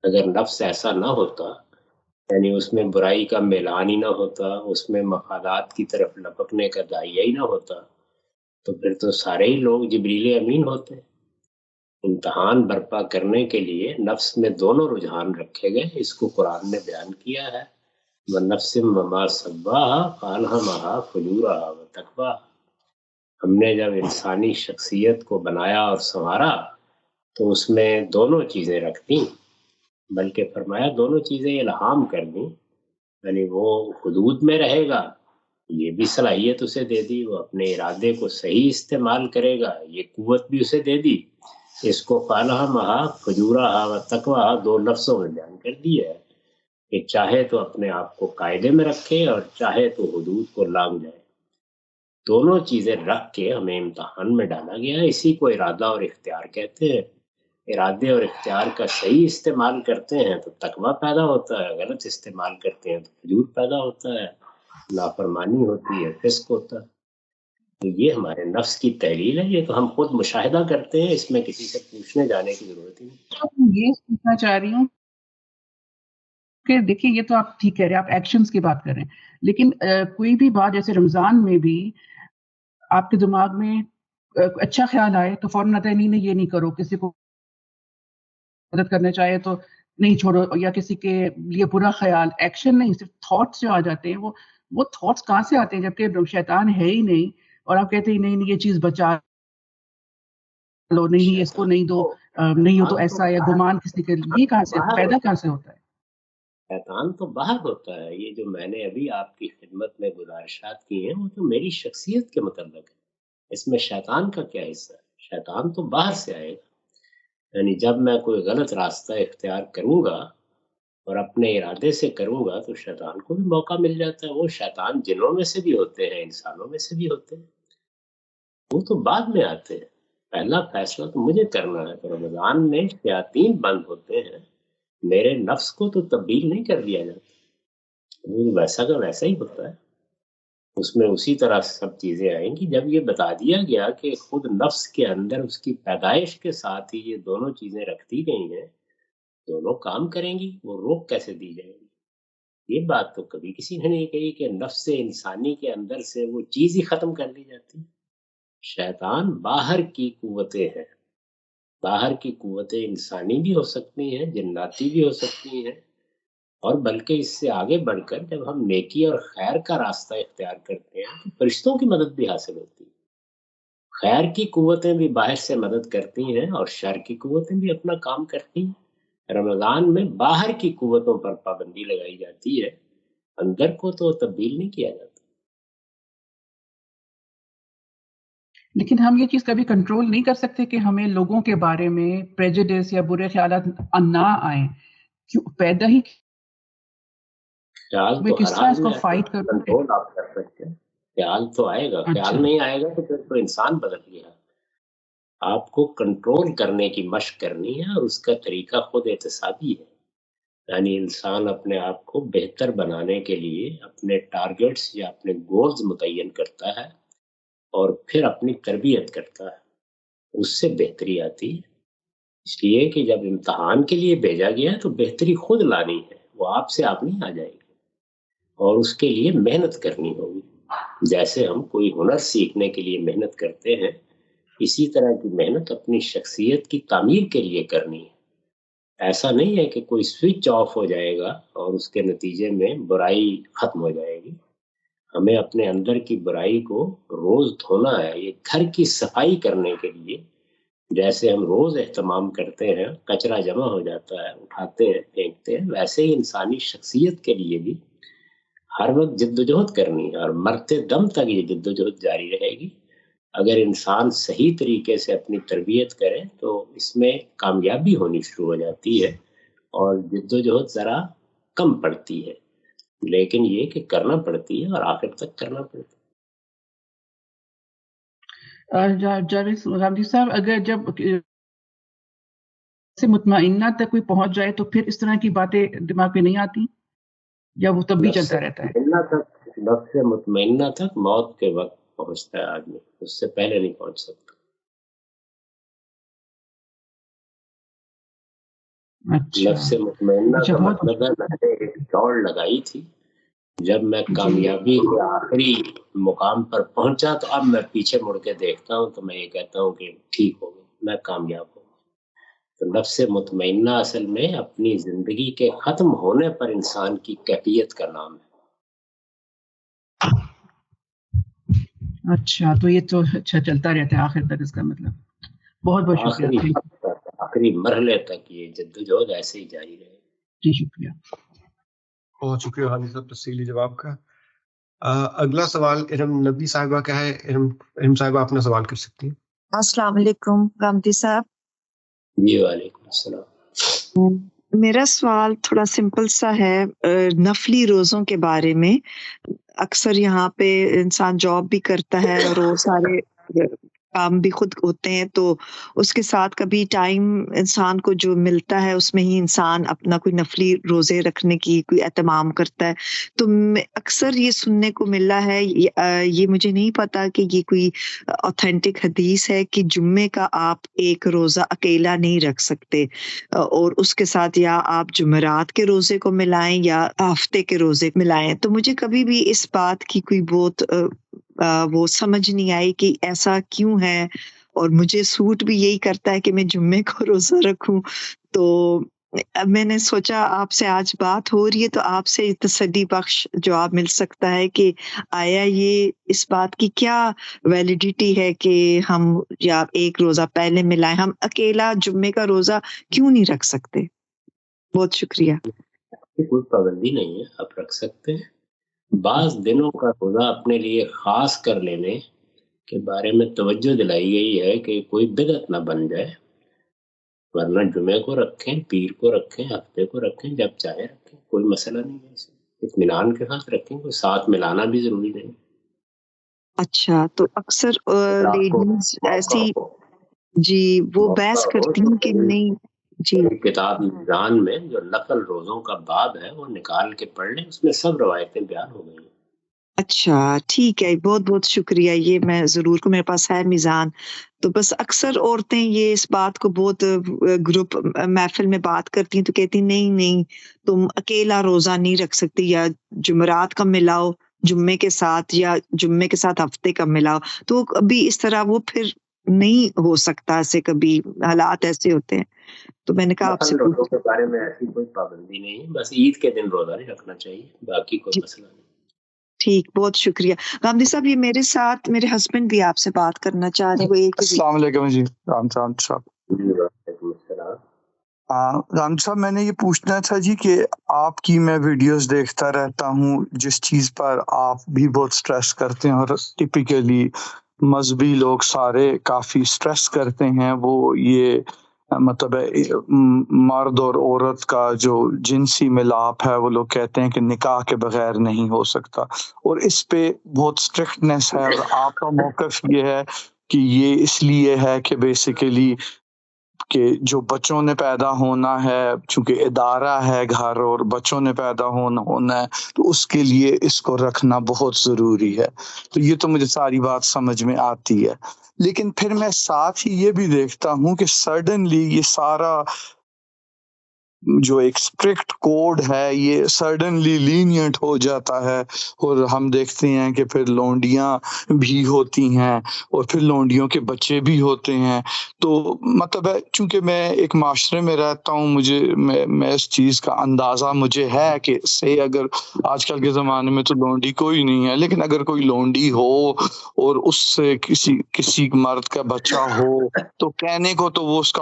اگر نفس ایسا نہ ہوتا، یعنی اس میں برائی کا میلان ہی نہ ہوتا، اس میں مفادات کی طرف لپکنے کا داعیہ ہی نہ ہوتا، تو پھر تو سارے ہی لوگ جبریل امین ہوتے. امتحان برپا کرنے کے لیے نفس میں دونوں رجحان رکھے گئے. اس کو قرآن نے بیان کیا ہے، وَنَفْسٍ وَمَا سَوَّاهَا فَأَلْهَمَهَا فُجُورَهَا وَتَقْوَاهَا. ہم نے جب انسانی شخصیت کو بنایا اور سنوارا تو اس میں دونوں چیزیں رکھ دیں، بلکہ فرمایا دونوں چیزیں الہام کر دیں. یعنی وہ حدود میں رہے گا، یہ بھی صلاحیت اسے دے دی. وہ اپنے ارادے کو صحیح استعمال کرے گا، یہ قوت بھی اسے دے دی. اس کو فَأَلْهَمَهَا فُجُورَهَا وَتَقْوَاهَا دو لفظوں میں بیان کر دیا ہے کہ چاہے تو اپنے آپ کو قاعدے میں رکھے اور چاہے تو حدود کو لانگ جائے. دونوں چیزیں رکھ کے ہمیں امتحان میں ڈالا گیا ہے. اسی کو ارادہ اور اختیار کہتے ہیں. ارادے اور اختیار کا صحیح استعمال کرتے ہیں تو تقویٰ پیدا ہوتا ہے، غلط استعمال کرتے ہیں تو فجور پیدا ہوتا ہے، نافرمانی ہوتی ہے، فسق ہوتا ہے. تو یہ ہمارے نفس کی تحلیل ہے. یہ تو ہم خود مشاہدہ کرتے ہیں، اس میں کسی سے پوچھنے جانے کی ضرورت ہی نہیں. یہ پوچھنا چاہ رہی ہوں کہ دیکھیے یہ تو آپ ٹھیک کہہ رہے ہیں، آپ ایکشنز کی بات کر رہے ہیں، لیکن کوئی بھی بات جیسے رمضان میں بھی آپ کے دماغ میں اچھا خیال آئے تو فوراً آتا ہے نہیں نہیں یہ نہیں کرو، کسی کو مدد کرنا چاہے تو نہیں چھوڑو، یا کسی کے لیے برا خیال، ایکشن نہیں، صرف تھاٹس جو آ جاتے ہیں وہ تھاٹس کہاں سے آتے ہیں جبکہ شیطان ہے ہی نہیں اور آپ کہتے ہیں نہیں نہیں یہ چیز بچا لو، نہیں نہیں اس کو نہیں دو، نہیں ہو تو ایسا، یا گمان کسی کے لیے، یہ کہاں سے پیدا کہاں سے ہوتا ہے؟ شیطان تو باہر ہوتا ہے. یہ جو میں نے ابھی آپ کی خدمت میں گزارشات کی ہیں وہ تو میری شخصیت کے متعلق ہے. اس میں شیطان کا کیا حصہ ہے؟ شیطان تو باہر سے آئے گا. یعنی جب میں کوئی غلط راستہ اختیار کروں گا اور اپنے ارادے سے کروں گا تو شیطان کو بھی موقع مل جاتا ہے. وہ شیطان جنوں میں سے بھی ہوتے ہیں، انسانوں میں سے بھی ہوتے ہیں، وہ تو بعد میں آتے ہیں. پہلا فیصلہ تو مجھے کرنا ہے. تو رمضان میں شیاطین بند ہوتے ہیں، میرے نفس کو تو تبدیل نہیں کر دیا جاتا. وہ ویسا کا ویسا ہی ہوتا ہے. اس میں اسی طرح سب چیزیں آئیں گی. جب یہ بتا دیا گیا کہ خود نفس کے اندر اس کی پیدائش کے ساتھ ہی یہ دونوں چیزیں رکھتی گئی ہیں، دونوں کام کریں گی، وہ روک کیسے دی جائیں گی؟ یہ بات تو کبھی کسی نے نہیں کہی کہ نفس انسانی کے اندر سے وہ چیز ہی ختم کر دی جاتی. شیطان باہر کی قوتیں ہیں. باہر کی قوتیں انسانی بھی ہو سکتی ہیں، جناتی بھی ہو سکتی ہیں، اور بلکہ اس سے آگے بڑھ کر جب ہم نیکی اور خیر کا راستہ اختیار کرتے ہیں تو فرشتوں کی مدد بھی حاصل ہوتی ہے. خیر کی قوتیں بھی باہر سے مدد کرتی ہیں اور شر کی قوتیں بھی اپنا کام کرتی ہیں. رمضان میں باہر کی قوتوں پر پابندی لگائی جاتی ہے، اندر کو تو تبدیل نہیں کیا جاتا. لیکن ہم یہ چیز کبھی کنٹرول نہیں کر سکتے کہ ہمیں لوگوں کے بارے میں پریجوڈس یا برے خیالات نہ آئیں، پیدا ہی خیال میں تو کس ہر طرح حال اس کو میں فائٹ کروں؟ کنٹرول آپ کر سکتے ہیں. خیال تو آئے گا، اچھا، خیال نہیں آئے گا تو پھر تو انسان بدل گیا. آپ کو کنٹرول کرنے کی مشق کرنی ہے اور اس کا طریقہ خود احتسابی ہے. یعنی انسان اپنے آپ کو بہتر بنانے کے لیے اپنے ٹارگٹس یا اپنے گولز متعین کرتا ہے اور پھر اپنی تربیت کرتا ہے، اس سے بہتری آتی ہے. اس لیے کہ جب امتحان کے لیے بھیجا گیا ہے تو بہتری خود لانی ہے، وہ آپ سے آپ نہیں آ جائے گی. اور اس کے لیے محنت کرنی ہوگی. جیسے ہم کوئی ہنر سیکھنے کے لیے محنت کرتے ہیں، اسی طرح کی محنت اپنی شخصیت کی تعمیر کے لیے کرنی ہے. ایسا نہیں ہے کہ کوئی سوئچ آف ہو جائے گا اور اس کے نتیجے میں برائی ختم ہو جائے گی. ہمیں اپنے اندر کی برائی کو روز دھونا ہے. یہ گھر کی صفائی کرنے کے لیے جیسے ہم روز اہتمام کرتے ہیں، کچرا جمع ہو جاتا ہے، اٹھاتے ہیں، پھینکتے ہیں، ویسے ہی انسانی شخصیت کے لیے بھی ہر وقت جدوجہد کرنی ہے، اور مرتے دم تک یہ جدوجہد جاری رہے گی. اگر انسان صحیح طریقے سے اپنی تربیت کرے تو اس میں کامیابی ہونی شروع ہو جاتی ہے اور جدوجہد ذرا کم پڑتی ہے، لیکن یہ کہ کرنا پڑتی ہے اور آخر تک کرنا پڑتی ہے. جاوید غامدی صاحب، اگر جب سے مطمئنہ تک کوئی پہنچ جائے تو پھر اس طرح کی باتیں دماغ پہ نہیں آتی، یا وہ تب بھی چلتا رہتا ہے؟ نفس مطمئنہ تک موت کے وقت پہنچتا ہے آدمی، اس سے پہلے نہیں پہنچ سکتا. نفس مطمئنہ کا مطلب ہے میں نے ایک دوڑ لگائی تھی، جب میں کامیابی کے آخری مقام پر پہنچا تو اب میں پیچھے مڑ کے دیکھتا ہوں تو میں یہ کہتا ہوں کہ ٹھیک ہو گیا، میں کامیاب ہوں. تو نفس مطمئنہ اصل میں اپنی زندگی کے ختم ہونے پر انسان کی کیفیت کا نام ہے. اچھا، تو یہ تو اچھا چلتا رہتا ہے آخر تک، اس کا مطلب. بہت بہت شکریہ. آخری مرحلے تک یہ جدوجہد ایسے ہی جاری رہے. جی شکریہ. بہت شکریہ حاجی صاحب تفصیلی جواب کا. اگلا سوال ارم نبی صاحبہ کا ہے. ارم صاحبہ اپنا سوال کر سکتی ہیں. السلام علیکم غامدی صاحب. جی وعلیکم السلام. میرا سوال تھوڑا سمپل سا ہے نفلی روزوں کے بارے میں. اکثر یہاں پہ انسان جاب بھی کرتا ہے اور وہ سارے کام بھی خود ہوتے ہیں، تو اس کے ساتھ کبھی ٹائم انسان کو جو ملتا ہے اس میں ہی انسان اپنا کوئی نفلی روزے رکھنے کی کوئی اہتمام کرتا ہے. تو اکثر یہ سننے کو ملا ہے، یہ مجھے نہیں پتا کہ یہ کوئی اوتھینٹک حدیث ہے کہ جمعے کا آپ ایک روزہ اکیلا نہیں رکھ سکتے، اور اس کے ساتھ یا آپ جمعرات کے روزے کو ملائیں یا ہفتے کے روزے ملائیں. تو مجھے کبھی بھی اس بات کی کوئی بہت وہ سمجھ نہیں آئی کہ ایسا کیوں ہے، اور مجھے سوٹ بھی یہی کرتا ہے کہ میں جمعے کو روزہ رکھوں. تو میں نے سوچا آپ سے آج بات ہو رہی ہے تو آپ سے تسلی بخش جواب مل سکتا ہے کہ آیا یہ اس بات کی کیا ویلیڈیٹی ہے کہ ہم یا ایک روزہ پہلے ملائیں، ہم اکیلا جمعے کا روزہ کیوں نہیں رکھ سکتے؟ بہت شکریہ. کوئی پابندی نہیں ہے، آپ رکھ سکتے ہیں. بعض دنوں کا روزہ اپنے لیے خاص کر لینے کے بارے میں توجہ دلائی گئی ہے کہ کوئی بدعت نہ بن جائے، ورنہ جمعے کو رکھیں، پیر کو رکھیں، ہفتے کو رکھیں، جب چاہے رکھیں، کوئی مسئلہ نہیں ہے. اطمینان کے ساتھ رکھیں، کوئی ساتھ ملانا بھی ضروری نہیں. اچھا، تو اکثر لیڈیز ایسی جی وہ بحث کرتی ہیں کہ نہیں. جی کتاب میزان میں جو نفل روزوں کا باب ہے وہ نکال کے پڑھ لیں، اس میں سب روایتیں بیان ہو گئی ہیں. اچھا ٹھیک ہے، بہت بہت شکریہ. یہ میں ضرور کو میرے پاس ہے میزان. تو بس اکثر عورتیں یہ اس بات کو بہت گروپ محفل میں بات کرتی ہیں تو کہتی نہیں تم اکیلا روزہ نہیں رکھ سکتی، یا جمعرات کا ملاؤ جمعے کے ساتھ یا جمعے کے ساتھ ہفتے کا ملاؤ. تو ابھی اس طرح وہ پھر نہیں ہو سکتا، ایسے کبھی حالات ایسے ہوتے ہیں. تو میں نے کہا آپ سے روزوں کے بارے میں ایسی کوئی پابندی نہیں ہے، بس عید کے دن روزہ نہیں رکھنا چاہیے، باقی کوئی مسئلہ نہیں. ٹھیک، بہت شکریہ. غامدی صاحب یہ میرے ساتھ میرے ہسبینڈ بھی آپ سے بات کرنا چاہ رہے ہیں. السلام علیکم جی. رام صاحب. وعلیکم السلام. رام صاحب میں نے یہ پوچھنا تھا جی کہ آپ کی میں ویڈیوز دیکھتا رہتا ہوں جس چیز پر آپ بھی بہت سٹریس کرتے ہیں، اور ٹپیکلی مذہبی لوگ سارے کافی سٹریس کرتے ہیں، وہ یہ مطلب مرد اور عورت کا جو جنسی ملاپ ہے وہ لوگ کہتے ہیں کہ نکاح کے بغیر نہیں ہو سکتا، اور اس پہ بہت اسٹرکٹنیس ہے. اور آپ کا موقف یہ ہے کہ یہ اس لیے ہے کہ بیسیکلی کہ جو بچوں نے پیدا ہونا ہے، چونکہ ادارہ ہے گھر اور بچوں نے پیدا ہونا ہے، تو اس کے لیے اس کو رکھنا بہت ضروری ہے. تو یہ تو مجھے ساری بات سمجھ میں آتی ہے، لیکن پھر میں ساتھ ہی یہ بھی دیکھتا ہوں کہ سڈنلی یہ سارا جو ایک اسٹرکٹ کوڈ ہے یہ سڈنلی لینینٹ ہو جاتا ہے، اور ہم دیکھتے ہیں کہ پھر لونڈیاں بھی ہوتی ہیں اور پھر لونڈیوں کے بچے بھی ہوتے ہیں. تو مطلب ہے چونکہ میں ایک معاشرے میں رہتا ہوں، میں اس چیز کا اندازہ مجھے ہے کہ سے اگر آج کل کے زمانے میں تو لونڈی کوئی نہیں ہے، لیکن اگر کوئی لونڈی ہو اور اس سے کسی مرد کا بچہ ہو تو کہنے کو تو وہ اس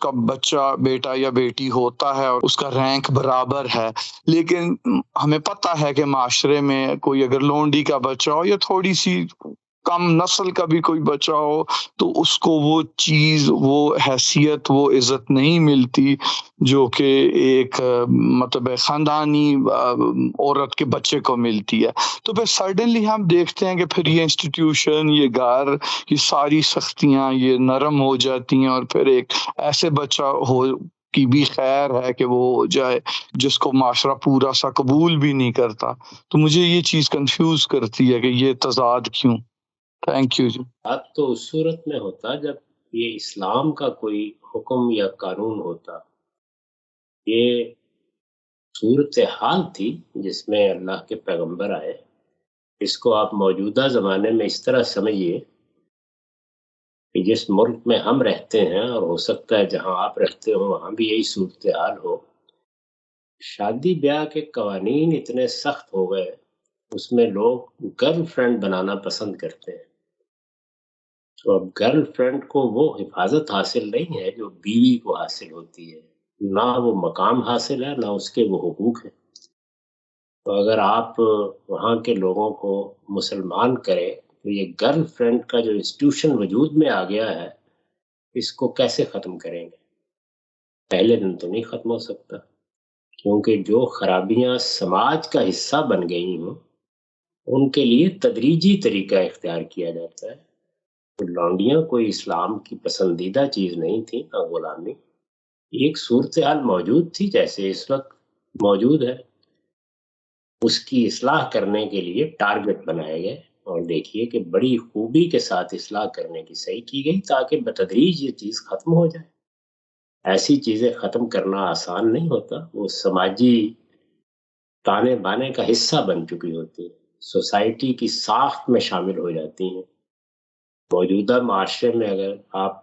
کا بچہ بیٹا یا بیٹی ہوتا ہے اور اس کا رینک برابر ہے، لیکن ہمیں پتہ ہے کہ معاشرے میں کوئی اگر لونڈی کا بچہ ہو یا تھوڑی سی کم نسل کا بھی کوئی بچہ ہو تو اس کو وہ چیز، وہ حیثیت، وہ عزت نہیں ملتی جو کہ ایک مطلب خاندانی عورت کے بچے کو ملتی ہے. تو پھر سڈنلی ہم دیکھتے ہیں کہ پھر یہ انسٹیٹیوشن، یہ گھر، یہ ساری سختیاں یہ نرم ہو جاتی ہیں، اور پھر ایک ایسے بچہ ہو کی بھی خیر ہے کہ وہ ہو جائے جس کو معاشرہ پورا سا قبول بھی نہیں کرتا. تو مجھے یہ چیز کنفیوز کرتی ہے کہ یہ تضاد کیوں. تھینک یو جی. بات تو اس صورت میں ہوتا جب یہ اسلام کا کوئی حکم یا قانون ہوتا. یہ صورتحال تھی جس میں اللہ کے پیغمبر آئے. اس کو آپ موجودہ زمانے میں اس طرح سمجھیے کہ جس ملک میں ہم رہتے ہیں، اور ہو سکتا ہے جہاں آپ رہتے ہو وہاں بھی یہی صورتحال ہو، شادی بیاہ کے قوانین اتنے سخت ہو گئے، اس میں لوگ گرل فرینڈ بنانا پسند کرتے ہیں. تو اب گرل فرینڈ کو وہ حفاظت حاصل نہیں ہے جو بیوی کو حاصل ہوتی ہے، نہ وہ مقام حاصل ہے، نہ اس کے وہ حقوق ہیں. تو اگر آپ وہاں کے لوگوں کو مسلمان کریں تو یہ گرل فرینڈ کا جو انسٹیٹیوشن وجود میں آ گیا ہے، اس کو کیسے ختم کریں گے؟ پہلے دن تو نہیں ختم ہو سکتا، کیونکہ جو خرابیاں سماج کا حصہ بن گئی ہوں ان کے لیے تدریجی طریقہ اختیار کیا جاتا ہے. تو لونڈیاں کوئی اسلام کی پسندیدہ چیز نہیں تھی، نہ غلامی. ایک صورتحال موجود تھی جیسے اس وقت موجود ہے، اس کی اصلاح کرنے کے لیے ٹارگٹ بنائے گئے، اور دیکھیے کہ بڑی خوبی کے ساتھ اصلاح کرنے کی صحیح کی گئی تاکہ بتدریج یہ چیز ختم ہو جائے. ایسی چیزیں ختم کرنا آسان نہیں ہوتا، وہ سماجی تانے بانے کا حصہ بن چکی ہوتی ہیں، سوسائٹی کی ساخت میں شامل ہو جاتی ہیں. موجودہ معاشرے میں اگر آپ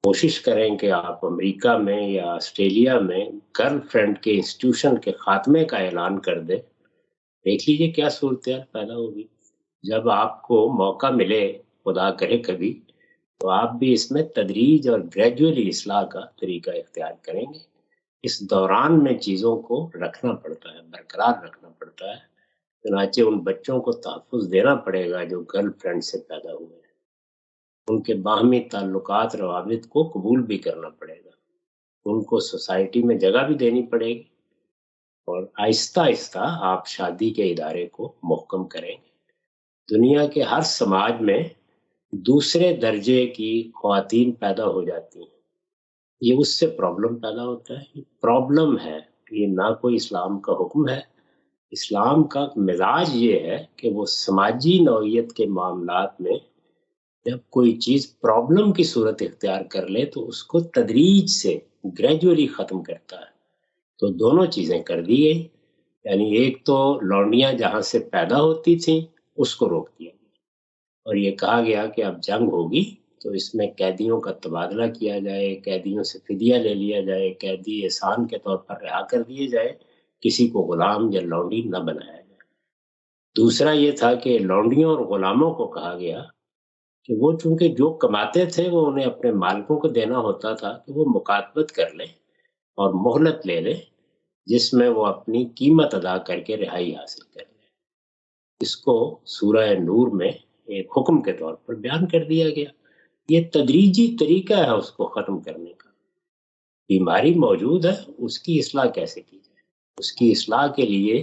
کوشش کریں کہ آپ امریکہ میں یا آسٹریلیا میں گرل فرینڈ کے انسٹیٹیوشن کے خاتمے کا اعلان کر دیں، دیکھ لیجیے کیا صورتحال پیدا ہوگی. جب آپ کو موقع ملے، خدا کرے کبھی، تو آپ بھی اس میں تدریج اور گریجولی اصلاح کا طریقہ اختیار کریں گے. اس دوران میں چیزوں کو رکھنا پڑتا ہے، برقرار رکھنا پڑتا ہے. چنانچہ ان بچوں کو تحفظ دینا پڑے گا جو گرل فرینڈ سے پیدا ہوئے ہیں. ان کے باہمی تعلقات، روابط کو قبول بھی کرنا پڑے گا. ان کو سوسائٹی میں جگہ بھی دینی پڑے گی، اور آہستہ آہستہ آپ شادی کے ادارے کو محکم کریں گے. دنیا کے ہر سماج میں دوسرے درجے کی خواتین پیدا ہو جاتی ہیں. یہ اس سے پرابلم پیدا ہوتا ہے. یہ پرابلم ہے، یہ نہ کوئی اسلام کا حکم ہے. اسلام کا مزاج یہ ہے کہ وہ سماجی نوعیت کے معاملات میں جب کوئی چیز پرابلم کی صورت اختیار کر لے تو اس کو تدریج سے گریجولی ختم کرتا ہے. تو دونوں چیزیں کر دی گئی، یعنی ایک تو لونڈیاں جہاں سے پیدا ہوتی تھیں اس کو روک دیا گیا، اور یہ کہا گیا کہ اب جنگ ہوگی تو اس میں قیدیوں کا تبادلہ کیا جائے، قیدیوں سے فدیہ لے لیا جائے، قیدی احسان کے طور پر رہا کر دیے جائے، کسی کو غلام یا لونڈی نہ بنایا جائے. دوسرا یہ تھا کہ لونڈیوں اور غلاموں کو کہا گیا کہ وہ چونکہ جو کماتے تھے وہ انہیں اپنے مالکوں کو دینا ہوتا تھا کہ وہ مکاتبت کر لیں اور مہلت لے لیں جس میں وہ اپنی قیمت ادا کر کے رہائی حاصل کر لیں. اس کو سورہ نور میں ایک حکم کے طور پر بیان کر دیا گیا. یہ تدریجی طریقہ ہے اس کو ختم کرنے کا. بیماری موجود ہے، اس کی اصلاح کیسے کی جائے؟ اس کی اصلاح کے لیے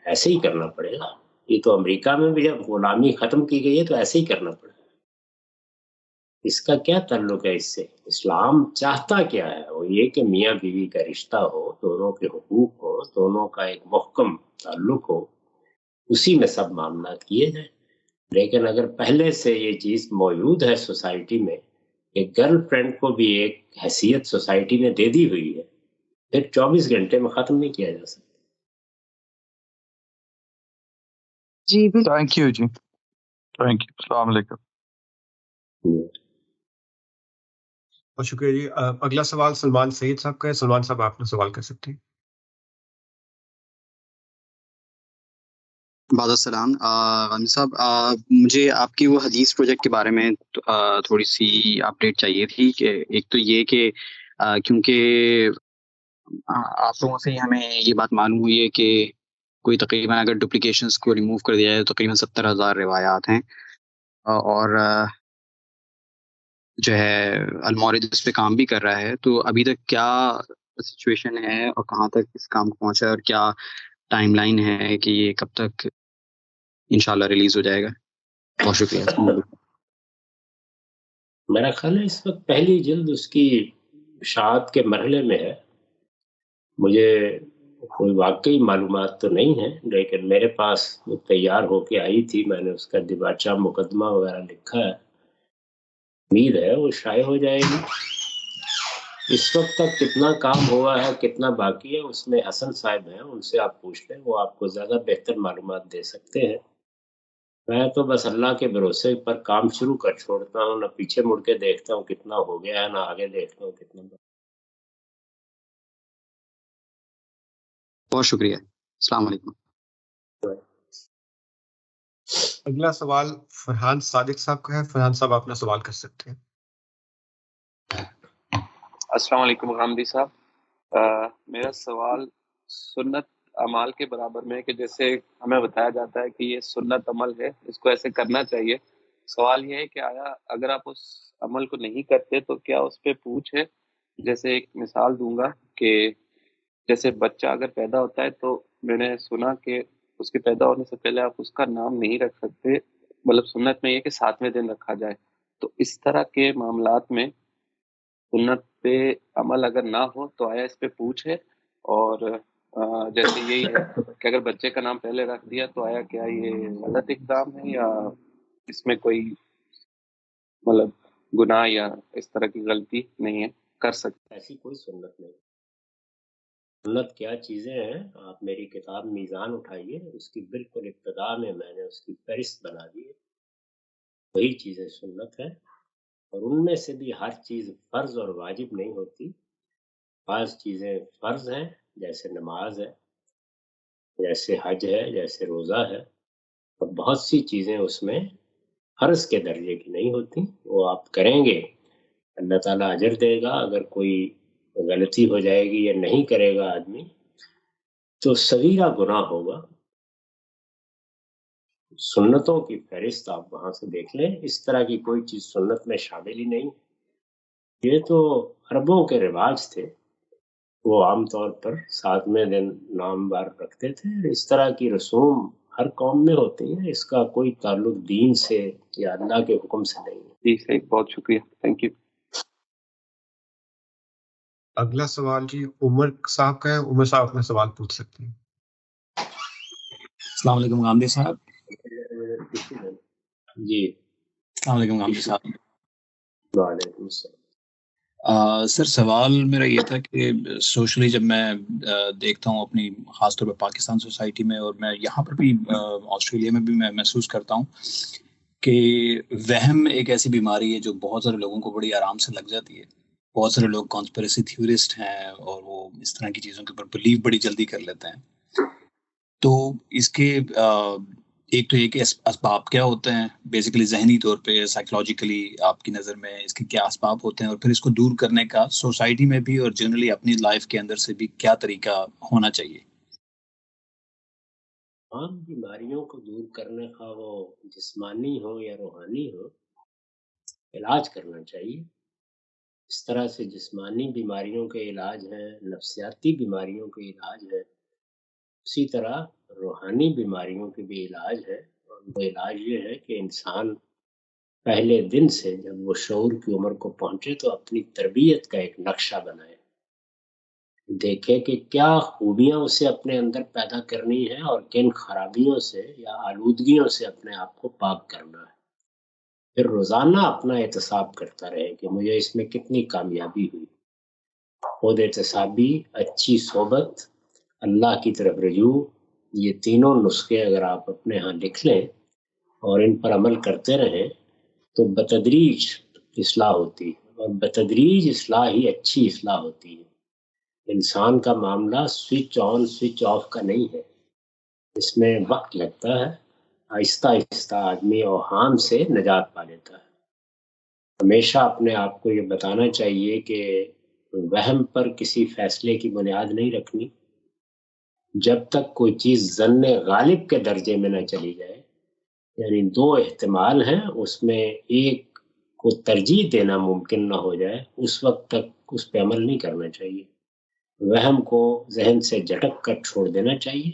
ایسے ہی کرنا پڑے گا. یہ تو امریکہ میں بھی جب غلامی ختم کی گئی ہے تو ایسے ہی کرنا پڑے گا. اس کا کیا تعلق ہے اس سے؟ اسلام چاہتا کیا ہے؟ وہ یہ کہ میاں بیوی کا رشتہ ہو، دونوں کے حقوق ہو، دونوں کا ایک محکم تعلق ہو، اسی میں سب معاملات کیے جائیں. لیکن اگر پہلے سے یہ چیز موجود ہے سوسائٹی میں کہ گرل فرینڈ کو بھی ایک حیثیت سوسائٹی نے دے دی ہوئی ہے، پھر 24 گھنٹے میں ختم نہیں کیا جا سکتا. جی بالکل. تھینک یو جی، تھینک یو، السلام علیکم. بہت شکریہ جی. اگلا سوال سلمان سعید صاحب کا ہے. سلمان صاحب آپ نے سوال کر سکتے ہیں. بعد السلام غنی صاحب، مجھے آپ کی وہ حدیث پروجیکٹ کے بارے میں تھوڑی سی اپڈیٹ چاہیے تھی. کہ ایک تو یہ کہ کیونکہ آپ لوگوں سے ہمیں یہ بات معلوم ہوئی ہے کہ کوئی تقریباً اگر ڈپلیکیشنز کو ریموو کر دیا جائے تو تقریباً 70,000 روایات ہیں، اور جو ہے المورد اس پہ کام بھی کر رہا ہے. تو ابھی تک کیا سچویشن ہے اور کہاں تک اس کام کو پہنچا ہے، اور کیا ٹائم لائن ہے کہ یہ کب تک انشاءاللہ ریلیز ہو جائے گا؟ بہت شکریہ. میرا خیال ہے اس وقت پہلی جلد اس کی اشاعت کے مرحلے میں ہے. مجھے کوئی واقعی معلومات تو نہیں ہے، لیکن میرے پاس وہ تیار ہو کے آئی تھی. میں نے اس کا دیباچہ مقدمہ وغیرہ لکھا ہے. امید ہے وہ شائع ہو جائے گی. اس وقت تک کتنا کام ہوا ہے، کتنا باقی ہے، اس میں حسن صاحب ہیں، ان سے آپ پوچھ لیں، وہ آپ کو زیادہ بہتر معلومات دے سکتے ہیں. میں تو بس اللہ کے بھروسے پر کام شروع کر چھوڑتا ہوں، نہ پیچھے مڑ کے دیکھتا ہوں کتنا ہو گیا ہے، نہ آگے دیکھتا ہوں کتنا. بہت شکریہ، السلام علیکم. اگلا سوال فرحان صادق صاحب کا ہے. فرحان صاحب آپ نے سوال کر سکتے ہیں. السلام علیکم غامدی صاحب. میرا سوال سنت اعمال کے برابر میں ہے کہ جیسے ہمیں بتایا جاتا ہے کہ یہ سنت عمل ہے، اس کو ایسے کرنا چاہیے. سوال یہ ہے کہ آیا اگر آپ اس عمل کو نہیں کرتے تو کیا اس پہ پوچھ ہے؟ جیسے ایک مثال دوں گا کہ جیسے بچہ اگر پیدا ہوتا ہے تو میں نے سنا کہ اس کے پیدا ہونے سے پہلے آپ اس کا نام نہیں رکھ سکتے، مطلب سنت میں یہ کہ 7ویں دن رکھا جائے. تو اس طرح کے معاملات میں سنت پہ عمل اگر نہ ہو تو آیا اس پہ پوچھ ہے؟ اور جیسے یہی ہے کہ اگر بچے کا نام پہلے رکھ دیا تو آیا کیا یہ غلط اقدام ہے، یا اس میں کوئی مطلب گناہ یا اس طرح کی غلطی نہیں ہے، کر سکتے؟ ایسی کوئی سنت نہیں. سنت کیا چیزیں ہیں، آپ میری کتاب میزان اٹھائیے، اس کی بالکل ابتدا میں نے اس کی فہرست بنا دی ہے. وہی چیزیں سنت ہیں، اور ان میں سے بھی ہر چیز فرض اور واجب نہیں ہوتی. بعض چیزیں فرض ہیں، جیسے نماز ہے، جیسے حج ہے، جیسے روزہ ہے، اور بہت سی چیزیں اس میں فرض کے درجے کی نہیں ہوتی. وہ آپ کریں گے اللہ تعالیٰ اجر دے گا. اگر کوئی غلطی ہو جائے گی یا نہیں کرے گا آدمی تو صغیرہ گناہ ہوگا. سنتوں کی فہرست آپ وہاں سے دیکھ لیں. اس طرح کی کوئی چیز سنت میں شامل ہی نہیں. یہ تو عربوں کے رواج تھے، وہ عام طور پر 7ویں دن نام بار رکھتے تھے. اس طرح کی رسوم ہر قوم میں ہوتی ہیں، اس کا کوئی تعلق دین سے یا اللہ کے حکم سے نہیں ہے. جی صحیح، بہت شکریہ، تھینک یو. اگلا سوال جی عمر صاحب کا ہے. عمر صاحب اپنا سوال پوچھ سکتے ہیں. السلام علیکم غامدی صاحب. جی السلام علیکم غامدی صاحب. وعلیکم السلام. سر سوال میرا یہ تھا کہ سوشلی جب میں دیکھتا ہوں اپنی خاص طور پہ پاکستان سوسائٹی میں، اور میں یہاں پر بھی آسٹریلیا میں بھی میں محسوس کرتا ہوں کہ وہم ایک ایسی بیماری ہے جو بہت سارے لوگوں کو بڑی آرام سے لگ جاتی ہے. بہت سارے لوگ کانسپریسی تھیورسٹ ہیں اور وہ اس طرح کی چیزوں کے اوپر بلیو بڑی جلدی کر لیتے ہیں. تو اس کے ایک تو یہ کہ اسباب کیا ہوتے ہیں بیسیکلی ذہنی طور پہ سائیکولوجیکلی آپ کی نظر میں اس کے کیا اسباب ہوتے ہیں، اور پھر اس کو دور کرنے کا سوسائٹی میں بھی اور جنرلی اپنی لائف کے اندر سے بھی کیا طریقہ ہونا چاہیے؟ عام بیماریوں کو دور کرنے کا وہ جسمانی ہو یا روحانی ہو، علاج کرنا چاہیے. اس طرح سے جسمانی بیماریوں کے علاج ہیں، نفسیاتی بیماریوں کے علاج ہیں، اسی طرح روحانی بیماریوں کے بھی علاج ہے. اور وہ علاج یہ ہے کہ انسان پہلے دن سے جب وہ شعور کی عمر کو پہنچے تو اپنی تربیت کا ایک نقشہ بنائے، دیکھے کہ کیا خوبیاں اسے اپنے اندر پیدا کرنی ہے اور کن خرابیوں سے یا آلودگیوں سے اپنے آپ کو پاک کرنا ہے. پھر روزانہ اپنا احتساب کرتا رہے کہ مجھے اس میں کتنی کامیابی ہوئی. خود احتسابی، اچھی صحبت، اللہ کی طرف رجوع، یہ تینوں نسخے اگر آپ اپنے ہاں لکھ لیں اور ان پر عمل کرتے رہیں تو بتدریج اصلاح ہوتی ہے، اور بتدریج اصلاح ہی اچھی اصلاح ہوتی ہے۔ انسان کا معاملہ سوئچ آن سوئچ آف کا نہیں ہے، اس میں وقت لگتا ہے، آہستہ آہستہ آدمی اوہام سے نجات پا لیتا ہے۔ ہمیشہ اپنے آپ کو یہ بتانا چاہیے کہ وہم پر کسی فیصلے کی بنیاد نہیں رکھنی، جب تک کوئی چیز ظن غالب کے درجے میں نہ چلی جائے، یعنی دو احتمال ہیں، اس میں ایک کو ترجیح دینا ممکن نہ ہو جائے، اس وقت تک اس پہ عمل نہیں کرنا چاہیے۔ وہم کو ذہن سے جھٹک کر چھوڑ دینا چاہیے۔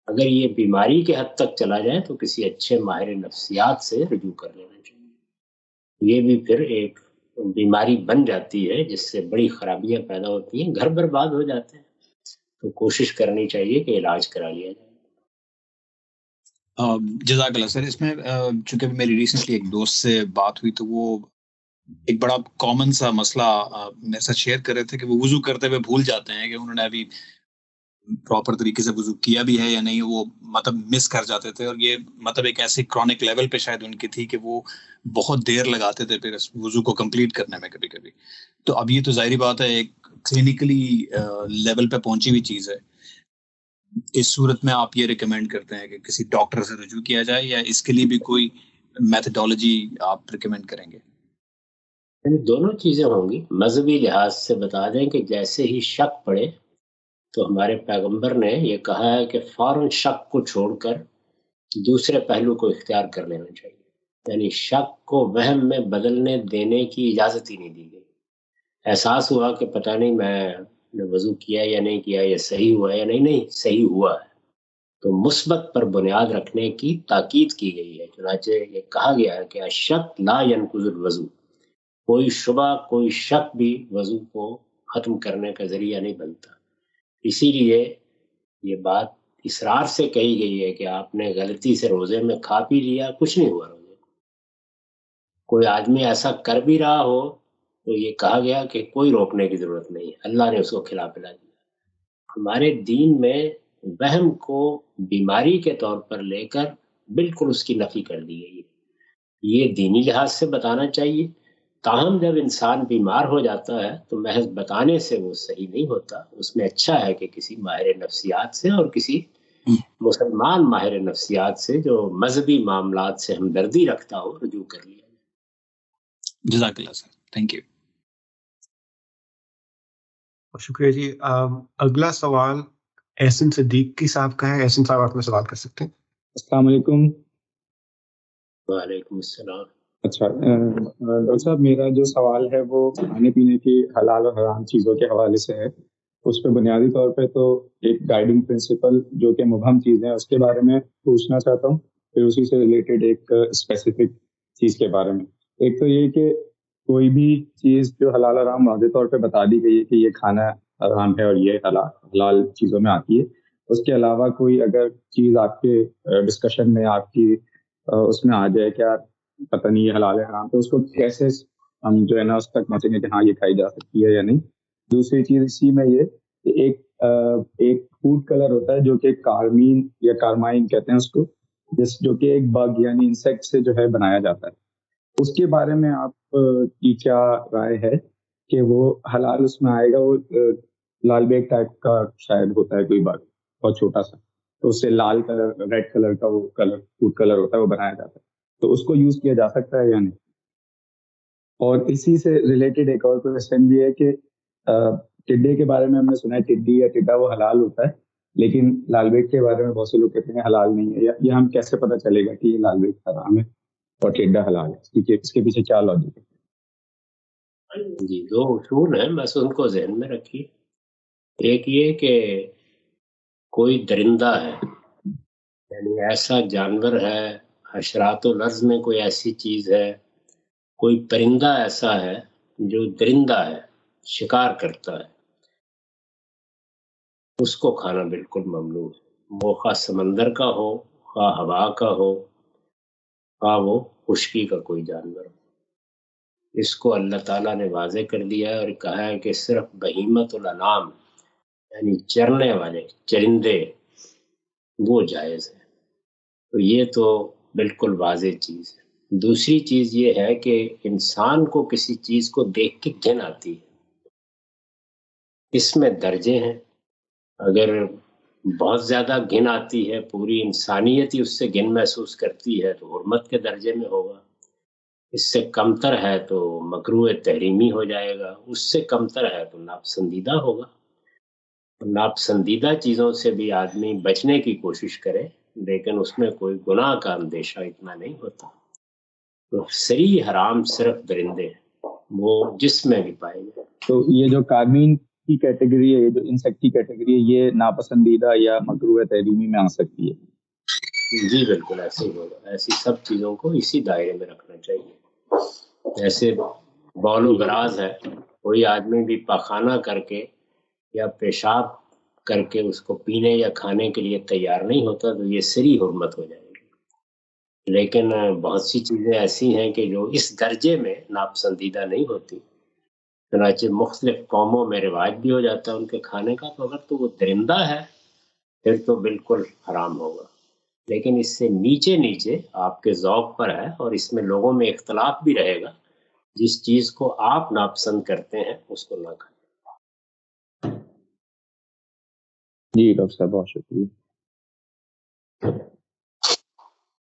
اگر یہ بیماری کے حد تک چلا جائے تو کسی اچھے ماہر نفسیات سے رجوع کر لینا چاہیے۔ یہ بھی پھر ایک بیماری بن جاتی ہے جس سے بڑی خرابیاں پیدا ہوتی ہیں، گھر برباد ہو جاتے ہیں، تو کوشش کرنی چاہیے کہ علاج کرا لیا جائے۔ جزاک اللہ سر۔ اس میں چونکہ میری ریسنٹلی ایک دوست سے بات ہوئی تو وہ ایک بڑا کامن سا مسئلہ میرے ساتھ شیئر کر رہے تھے کہ وہ وضو کرتے ہوئے بھول جاتے ہیں کہ انہوں نے ابھی پراپر طریقے سے وضو کیا بھی ہے یا نہیں، وہ مطلب مس کر جاتے تھے، اور یہ مطلب ایک ایسی کرونک لیول پہ شاید ان کی تھی کہ وہ بہت دیر لگاتے تھے پھر اس وضو کو کمپلیٹ کرنے میں کبھی کبھی۔ تو اب یہ تو ظاہری بات ہے ایک کلینکلی لیول پہ پہنچی ہوئی چیز ہے، اس صورت میں آپ یہ ریکمینڈ کرتے ہیں کہ کسی ڈاکٹر سے رجوع کیا جائے، یا اس کے لیے بھی کوئی میتھڈالوجی آپ ریکمینڈ کریں گے؟ دونوں چیزیں ہوں گی۔ مذہبی لحاظ سے بتا دیں کہ جیسے ہی شک پڑے تو ہمارے پیغمبر نے یہ کہا ہے کہ فوراً شک کو چھوڑ کر دوسرے پہلو کو اختیار کر لینا چاہیے، یعنی شک کو وہم میں بدلنے دینے کی اجازت ہی نہیں دی گئی۔ احساس ہوا کہ پتہ نہیں میں نے وضو کیا یا نہیں کیا، یا صحیح ہوا یا نہیں صحیح ہوا ہے، تو مثبت پر بنیاد رکھنے کی تاکید کی گئی ہے۔ چنانچہ یہ کہا گیا ہے کہ الشک لا ينقض الوضو، کوئی شبہ کوئی شک بھی وضو کو ختم کرنے کا ذریعہ نہیں بنتا۔ اسی لیے یہ بات اصرار سے کہی گئی ہے کہ آپ نے غلطی سے روزے میں کھا پی لیا، کچھ نہیں ہوا روزے کو۔ کوئی آدمی ایسا کر بھی رہا ہو تو یہ کہا گیا کہ کوئی روکنے کی ضرورت نہیں، اللہ نے اس کو کھلا پلا دیا۔ ہمارے دین میں وہم کو بیماری کے طور پر لے کر بالکل اس کی نفی کر دی گئی ہے، یہ دینی لحاظ سے بتانا چاہیے۔ تاہم جب انسان بیمار ہو جاتا ہے تو محض بتانے سے وہ صحیح نہیں ہوتا، اس میں اچھا ہے کہ کسی ماہر نفسیات سے اور کسی مسلمان ماہر نفسیات سے جو مذہبی معاملات سے ہمدردی رکھتا ہو رجوع کر لیا جائے۔ جزاک اللہ سر، تھینک یو۔ شکریہ جی۔ اگلا سوال احسن صدیقی صاحب کا ہے۔ احسن صاحب آپ میں سوال کر سکتے ہیں۔ السلام علیکم۔ وعلیکم السلام۔ اچھا ڈاکٹر صاحب، میرا جو سوال ہے وہ کھانے پینے کی حلال اور حرام چیزوں کے حوالے سے ہے۔ اس پہ بنیادی طور پہ تو ایک گائیڈنگ پرنسپل جو کہ مبہم چیز ہے اس کے بارے میں پوچھنا چاہتا ہوں، پھر اسی سے ریلیٹڈ ایک اسپیسیفک چیز کے بارے میں۔ ایک تو یہ کہ کوئی بھی چیز جو حلال حرام واضح طور پہ بتا دی گئی ہے کہ یہ کھانا حرام ہے اور یہ حلال چیزوں میں آتی ہے، اس کے علاوہ کوئی اگر چیز آپ کے ڈسکشن میں آپ کی اس میں آ جائے کہ پتہ نہیں یہ حلال ہے حرام، تو اس کو کیسے ہم جو ہے نا اس تک پہنچیں گے کہ ہاں یہ کھائی جا سکتی ہے یا نہیں۔ دوسری چیز اسی میں یہ کہ ایک فوڈ کلر ہوتا ہے جو کہ کارمین یا کارمائن کہتے ہیں اس کو، جو کہ ایک بگ یعنی انسیکٹ سے جو ہے بنایا جاتا ہے، اس کے بارے میں آپ کی کیا رائے ہے کہ وہ حلال اس میں آئے گا؟ وہ لال بیگ ٹائپ کا شاید ہوتا ہے کوئی بگ، بہت چھوٹا سا، تو اس سے لال کلر ریڈ کلر کا وہ کلر فوڈ کلر ہوتا ہے وہ بنایا جاتا ہے، تو اس کو یوز کیا جا سکتا ہے یا نہیں؟ اور اسی سے ریلیٹڈ ایک اور کوشچن بھی ہے کہ ٹڈے کے بارے میں ہم نے سنا ہے ٹڈی یا ٹڈا وہ حلال ہوتا ہے، لیکن لال بیگ کے بارے میں بہت سے لوگ کہتے ہیں حلال نہیں ہے، یہ ہم کیسے پتہ چلے گا کہ یہ لال بیگ حرام ہے اور ٹڈا حلال ہے؟ اس کے پیچھے کیا لاجک ہے؟ جی، دو اصول ہیں، بس ان کو ذہن میں رکھیے۔ ایک یہ کہ کوئی درندہ ہے، یعنی ایسا جانور ہے، حشرات الارض میں کوئی ایسی چیز ہے، کوئی پرندہ ایسا ہے جو درندہ ہے، شکار کرتا ہے، اس کو کھانا بالکل ممنوع ہے، وہ خواہ سمندر کا ہو، خواہ ہوا کا ہو، خواہ وہ خشکی کا کوئی جانور ہو۔ اس کو اللہ تعالیٰ نے واضح کر دیا ہے اور کہا ہے کہ صرف بہیمت الانام یعنی چرنے والے چرندے وہ جائز ہے. تو یہ تو بالکل واضح چیز ہے. دوسری چیز یہ ہے کہ انسان کو کسی چیز کو دیکھ کے گھن آتی ہے. اس میں درجے ہیں. اگر بہت زیادہ گھن آتی ہے، پوری انسانیت ہی اس سے گھن محسوس کرتی ہے، تو حرمت کے درجے میں ہوگا. اس سے کمتر ہے تو مکروہ تحریمی ہو جائے گا. اس سے کمتر ہے تو ناپسندیدہ ہوگا. ناپسندیدہ چیزوں سے بھی آدمی بچنے کی کوشش کرے، لیکن اس میں کوئی گناہ کا اندیشہ اتنا نہیں ہوتا. تو صریح حرام صرف درندے ہیں، وہ جس میں بھی پائے گئے. تو یہ جو کارمین کی کیٹیگری ہے، یہ جو انسیکٹ کی کیٹیگری ہے، یہ ناپسندیدہ یا مکروہ تحریمی میں آ سکتی ہے؟ جی بالکل ایسے ہی ہوگا. ایسی سب چیزوں کو اسی دائرے میں رکھنا چاہیے. جیسے بول و براز ہے، کوئی آدمی بھی پاخانہ کر کے یا پیشاب کر کے اس کو پینے یا کھانے کے لیے تیار نہیں ہوتا تو یہ صریح حرمت ہو جائے گی. لیکن بہت سی چیزیں ایسی ہیں کہ جو اس درجے میں ناپسندیدہ نہیں ہوتی. چنانچہ مختلف قوموں میں رواج بھی ہو جاتا ہے ان کے کھانے کا، تو اگر تو وہ درندہ ہے پھر تو بالکل حرام ہوگا. لیکن اس سے نیچے نیچے آپ کے ذوق پر ہے، اور اس میں لوگوں میں اختلاف بھی رہے گا. جس چیز کو آپ ناپسند کرتے ہیں اس کو نہ کھائیں. جی ڈاکٹر صاحب بہت شکریہ.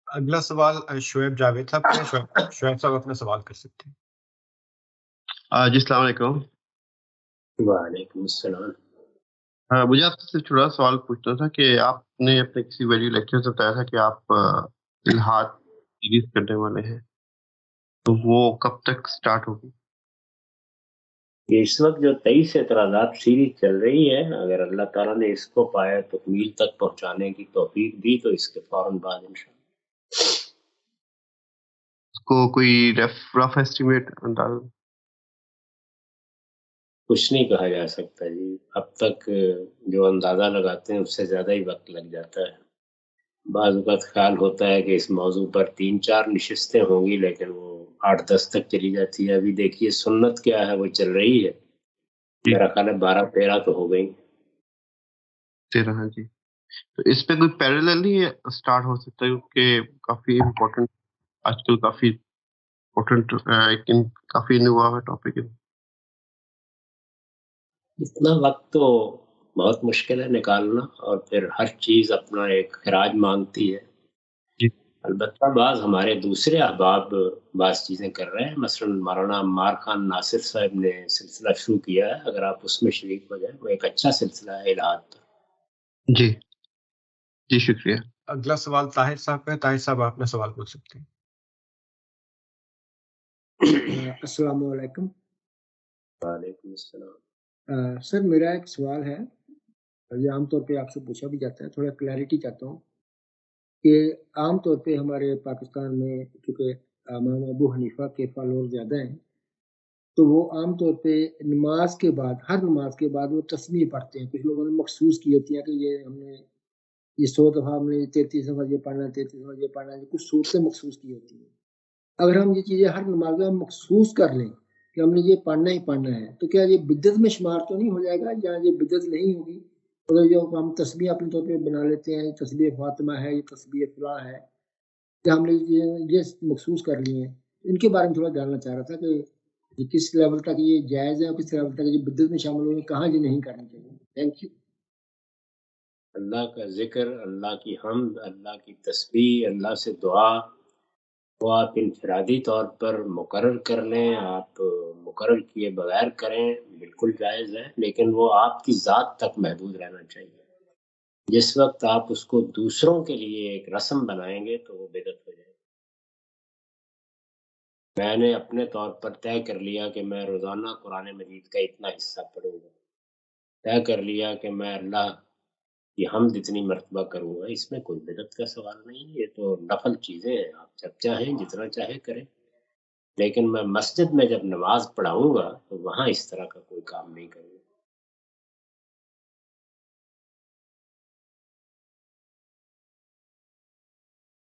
اگلا سوال شعیب جاوید صاحب کا. شعیب صاحب اپنا سوال کر سکتے ہیں. جی السلام علیکم. وعلیکم السلام. مجھے آپ سے تھوڑا سوال پوچھنا تھا کہ آپ نے اپنے کسی ویڈیو لیکچر سے بتایا تھا کہ آپ الحاد سیریز کرنے والے ہیں، تو وہ کب تک سٹارٹ ہوگی؟ اس وقت جو 23 اعتراضات سیریز چل رہی ہے، اگر اللہ تعالیٰ نے اس کو پایا تکمیل تک پہنچانے کی توفیق دی تو اس کے فوراً بعد انشاءاللہ. اس کو کوئی رف ایسٹیمیٹ انداز؟ کچھ نہیں کہا جا سکتا جی. اب تک جو اندازہ لگاتے ہیں اس سے زیادہ ہی وقت لگ جاتا ہے. بعض اوقات خیال ہوتا ہے کہ اس موضوع پر 3-4 نشستیں ہوں گی، لیکن وہ 8-10 تک چلی جاتی ہے. ابھی دیکھیے سنت کیا ہے وہ چل رہی ہے، میرا خیال ہے 12-13 تو ہو گئی. 13 جی. تو اس پہ کوئی پیرالل ہی اسٹارٹ ہو سکتا ہے، کیونکہ کافی امپورٹنٹ آج کل کافی امپورٹنٹ کافی نوا ہوا ٹاپک ہے. اتنا وقت تو بہت مشکل ہے نکالنا، اور پھر ہر چیز اپنا ایک خراج مانگتی ہے. جی. البتہ بعض ہمارے دوسرے احباب بعض چیزیں کر رہے ہیں. مثلا مولانا عمار خان ناصر صاحب نے سلسلہ شروع کیا ہے، اگر آپ اس میں شریک ہو جائیں. وہ ایک اچھا سلسلہ ہے الحاد پر. جی جی شکریہ. اگلا سوال طاہر صاحب کا ہے. طاہر صاحب آپ اپنا سوال پوچھ سکتے ہیں. السلام علیکم. وعلیکم السلام. سر میرا ایک سوال ہے، یہ عام طور پہ آپ سے پوچھا بھی جاتا ہے، تھوڑا کلیئرٹی چاہتا ہوں کہ عام طور پہ ہمارے پاکستان میں چونکہ امام ابو حنیفہ کے فالوور زیادہ ہیں، تو وہ عام طور پہ نماز کے بعد، ہر نماز کے بعد وہ تسبیح پڑھتے ہیں. کچھ لوگوں نے مخصوص کی ہوتی ہے کہ یہ ہم نے یہ 100 دفعہ ہم نے 33 دفعہ یہ پڑھنا ہے، 33 دفعہ یہ پڑھنا ہے. کچھ صورتیں مخصوص کی ہوتی ہیں. اگر ہم یہ چیزیں ہر نماز میں مخصوص کر لیں کہ ہم نے یہ پڑھنا ہی پڑھنا ہے، تو کیا یہ بدعت میں شمار تو نہیں ہو جائے گا، یا یہ بدعت نہیں ہوگی؟ اور جو ہم تسبیح اپنے طور پہ بنا لیتے ہیں، تسبیح فاطمہ ہے، یہ تسبیح فلاں ہے، کہ ہم نے یہ مخصوص کر لی ہیں، ان کے بارے میں تھوڑا جاننا چاہ رہا تھا کہ یہ کس لیول تک یہ جائز ہے اور کس لیول تک یہ بدعت میں شامل ہوئے، کہاں یہ نہیں کرنی چاہیے. Thank you. اللہ کا ذکر، اللہ کی حمد، اللہ کی تسبیح، اللہ سے دعا وہ آپ انفرادی طور پر مقرر کر لیں، آپ مقرر کیے بغیر کریں، بالکل جائز ہے. لیکن وہ آپ کی ذات تک محدود رہنا چاہیے. جس وقت آپ اس کو دوسروں کے لیے ایک رسم بنائیں گے تو وہ بدعت ہو جائے گی. میں نے اپنے طور پر طے کر لیا کہ میں روزانہ قرآن مجید کا اتنا حصہ پڑھوں گا. طے کر لیا کہ میں اللہ کی حمد اتنی مرتبہ کروں گا. اس میں کوئی بدعت کا سوال نہیں، یہ تو نفل چیزیں ہیں، آپ جب چاہیں جتنا چاہے کریں. لیکن میں مسجد میں جب نماز پڑھاؤں گا تو وہاں اس طرح کا کوئی کام نہیں کروں گا.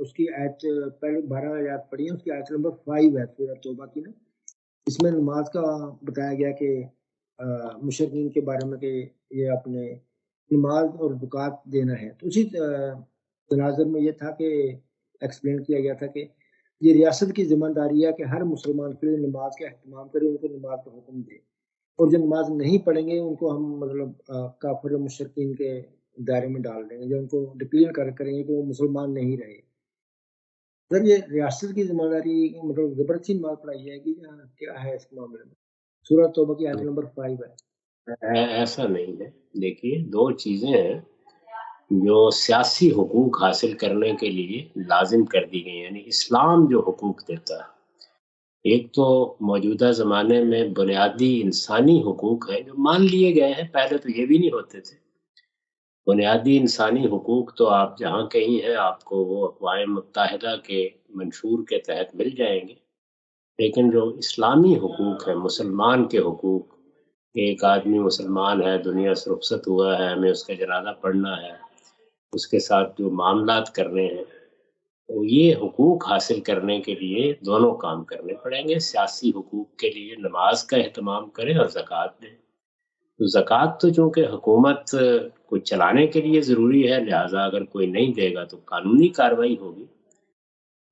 اس کی آیت پہلے 12 آیات پڑھی ہیں، اس کی آیت نمبر 5 ہے سورہ توبہ کی نا، اس میں نماز کا بتایا گیا کہ مشرکین کے بارے میں کہ یہ اپنے نماز اور زکوٰۃ دینا ہے، تو اسی تناظر میں یہ تھا کہ ایکسپلین کیا گیا تھا کہ یہ ریاست کی ذمہ داری ہے کہ ہر مسلمان کے لیے نماز کا اہتمام کرے، ان کو نماز کا حکم دے، اور جو نماز نہیں پڑھیں گے ان کو ہم مطلب کافر و مشرکین کے دائرے میں ڈال دیں گے، جو ان کو ڈکلیئر کریں گے کہ وہ مسلمان نہیں رہے۔ سر یہ ریاست کی ذمہ داری مطلب زبردستی نماز پڑھائی جائے گی یا کیا ہے اس معاملے میں؟ سورہ توبہ کی آیت نمبر 5 ہے۔ ایسا نہیں ہے، دیکھیے دو چیزیں ہیں جو سیاسی حقوق حاصل کرنے کے لیے لازم کر دی گئی، یعنی اسلام جو حقوق دیتا ہے، ایک تو موجودہ زمانے میں بنیادی انسانی حقوق ہیں جو مان لیے گئے ہیں، پہلے تو یہ بھی نہیں ہوتے تھے۔ بنیادی انسانی حقوق تو آپ جہاں کہیں ہیں آپ کو وہ اقوام متحدہ کے منشور کے تحت مل جائیں گے، لیکن جو اسلامی حقوق ہیں، مسلمان کے حقوق، ایک آدمی مسلمان ہے، دنیا سے رخصت ہوا ہے، ہمیں اس کا جنازہ پڑھنا ہے، اس کے ساتھ جو معاملات کرنے ہیں، تو یہ حقوق حاصل کرنے کے لیے دونوں کام کرنے پڑیں گے۔ سیاسی حقوق کے لیے نماز کا اہتمام کریں اور زکوٰۃ دیں۔ تو زکوٰۃ تو چونکہ حکومت کو چلانے کے لیے ضروری ہے، لہٰذا اگر کوئی نہیں دے گا تو قانونی کارروائی ہوگی۔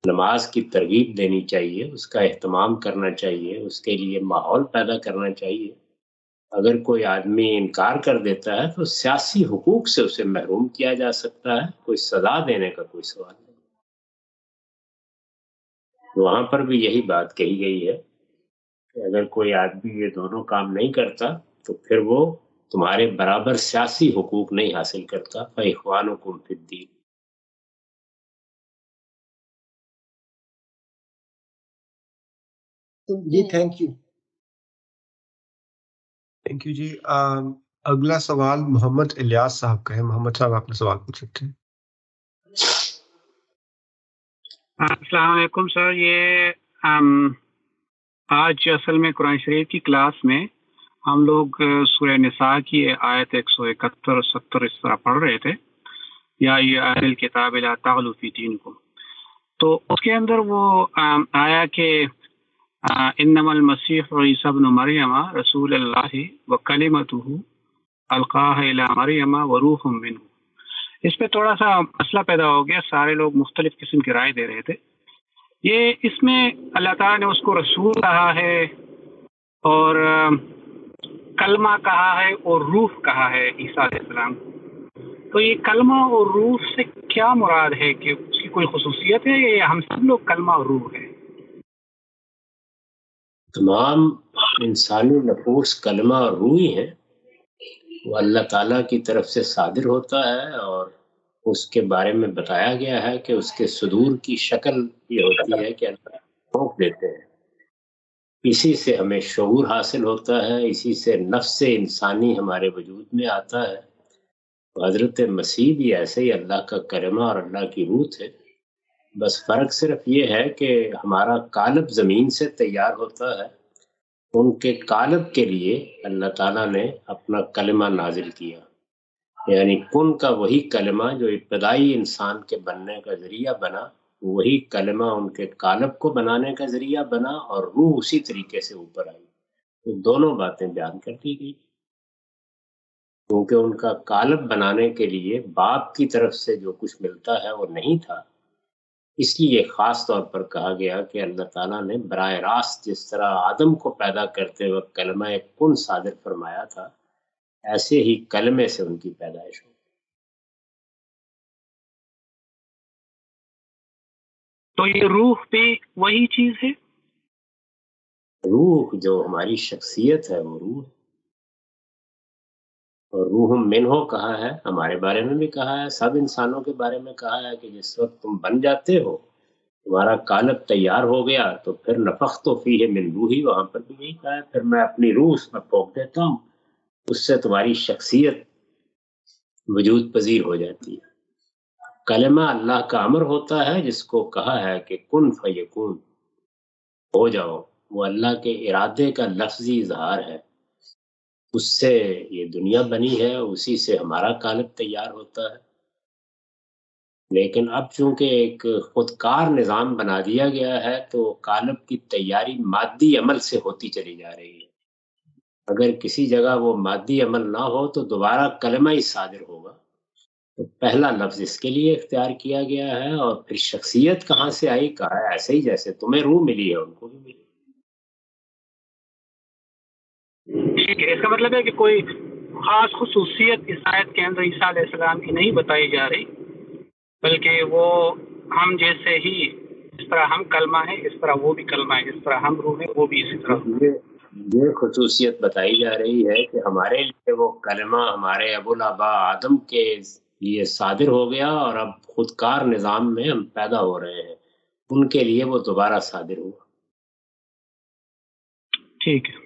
نماز کی ترغیب دینی چاہیے، اس کا اہتمام کرنا چاہیے، اس کے لیے ماحول پیدا کرنا چاہیے۔ اگر کوئی آدمی انکار کر دیتا ہے تو سیاسی حقوق سے اسے محروم کیا جا سکتا ہے، کوئی سزا دینے کا کوئی سوال نہیں۔ وہاں پر بھی یہی بات کہی گئی ہے کہ اگر کوئی آدمی یہ دونوں کام نہیں کرتا تو پھر وہ تمہارے برابر سیاسی حقوق نہیں حاصل کرتا، فَإِخْوَانُكُمْ فِي الدِّينِ۔ جی تھینک یو۔ تھینک یو جی۔ اگلا سوال محمد الیاس صاحب کا ہے۔ محمد صاحب آپ نے سوال پوچھ سکتے ہیں۔ السلام علیکم سر، یہ آج اصل میں قرآن شریف کی کلاس میں ہم لوگ سورہ نساء کی آیت 171 70 اس طرح پڑھ رہے تھے، یا یہ اہل الکتاب لا تغلوا فی دینکم، تو اس کے اندر وہ آیا کہ انما المسیح عیسی ابن مریم رسول اللہ وکلمتہ القاہ الی مریم وروح منہ۔ اس پہ تھوڑا سا مسئلہ پیدا ہو گیا، سارے لوگ مختلف قسم کی رائے دے رہے تھے۔ یہ اس میں اللہ تعالیٰ نے اس کو رسول کہا ہے اور کلمہ کہا ہے اور روح کہا ہے عیسیٰ علیہ السلام، تو یہ کلمہ اور روح سے کیا مراد ہے؟ کہ اس کی کوئی خصوصیت ہے یا ہم سب لوگ کلمہ اور روح ہے؟ تمام انسانی نفوس کلمہ اور روح ہی ہیں، وہ اللہ تعالیٰ کی طرف سے صادر ہوتا ہے، اور اس کے بارے میں بتایا گیا ہے کہ اس کے صدور کی شکل یہ ہوتی ہے کہ اللہ پھونک دیتے ہیں، اسی سے ہمیں شعور حاصل ہوتا ہے، اسی سے نفس انسانی ہمارے وجود میں آتا ہے۔ حضرت مسیح بھی ایسے ہی اللہ کا کلمہ اور اللہ کی روح تھے، بس فرق صرف یہ ہے کہ ہمارا قالب زمین سے تیار ہوتا ہے، ان کے قالب کے لیے اللہ تعالیٰ نے اپنا کلمہ نازل کیا، یعنی کن کا وہی کلمہ جو ابتدائی انسان کے بننے کا ذریعہ بنا، وہی کلمہ ان کے قالب کو بنانے کا ذریعہ بنا، اور روح اسی طریقے سے اوپر آئی۔ تو دونوں باتیں بیان کر دی گئی، کیونکہ ان کا قالب بنانے کے لیے باپ کی طرف سے جو کچھ ملتا ہے وہ نہیں تھا، اس لیے خاص طور پر کہا گیا کہ اللہ تعالیٰ نے براہ راست جس طرح آدم کو پیدا کرتے وقت کلمہ کن صادر فرمایا تھا، ایسے ہی کلمے سے ان کی پیدائش ہو۔ تو یہ روح بھی وہی چیز ہے؟ روح جو ہماری شخصیت ہے وہ روح ہے، اور روح منہ کہا ہے، ہمارے بارے میں بھی کہا ہے، سب انسانوں کے بارے میں کہا ہے کہ جس وقت تم بن جاتے ہو، تمہارا قالب تیار ہو گیا، تو پھر نفخت فیہ من روحی، وہاں پر بھی یہی کہا ہے، پھر میں اپنی روح اس میں پھونک دیتا ہوں، اس سے تمہاری شخصیت وجود پذیر ہو جاتی ہے۔ کلمہ اللہ کا امر ہوتا ہے، جس کو کہا ہے کہ کن فیکون، ہو جاؤ، وہ اللہ کے ارادے کا لفظی اظہار ہے۔ اس سے یہ دنیا بنی ہے، اسی سے ہمارا قالب تیار ہوتا ہے. لیکن اب چونکہ ایک خودکار نظام بنا دیا گیا ہے تو قالب کی تیاری مادی عمل سے ہوتی چلی جا رہی ہے. اگر کسی جگہ وہ مادی عمل نہ ہو تو دوبارہ کلمہ ہی صادر ہوگا. تو پہلا لفظ اس کے لیے اختیار کیا گیا ہے، اور پھر شخصیت کہاں سے آئی، کہا ہے ایسے ہی جیسے تمہیں روح ملی ہے ان کو بھی ملی. ٹھیک ہے، اس کا مطلب ہے کہ کوئی خاص خصوصیت اس آیت کے اندر عیسیٰ علیہ السلام کی نہیں بتائی جا رہی، بلکہ وہ ہم جیسے ہی، جس طرح ہم کلمہ ہیں اس طرح وہ بھی کلمہ ہے، جس طرح ہم روح ہیں وہ بھی اسی طرح. یہ خصوصیت بتائی جا رہی ہے کہ ہمارے لیے وہ کلمہ ہمارے ابوالآباء آدم کے لیے صادر ہو گیا، اور اب خودکار نظام میں ہم پیدا ہو رہے ہیں، ان کے لیے وہ دوبارہ صادر ہوا. ٹھیک ہے.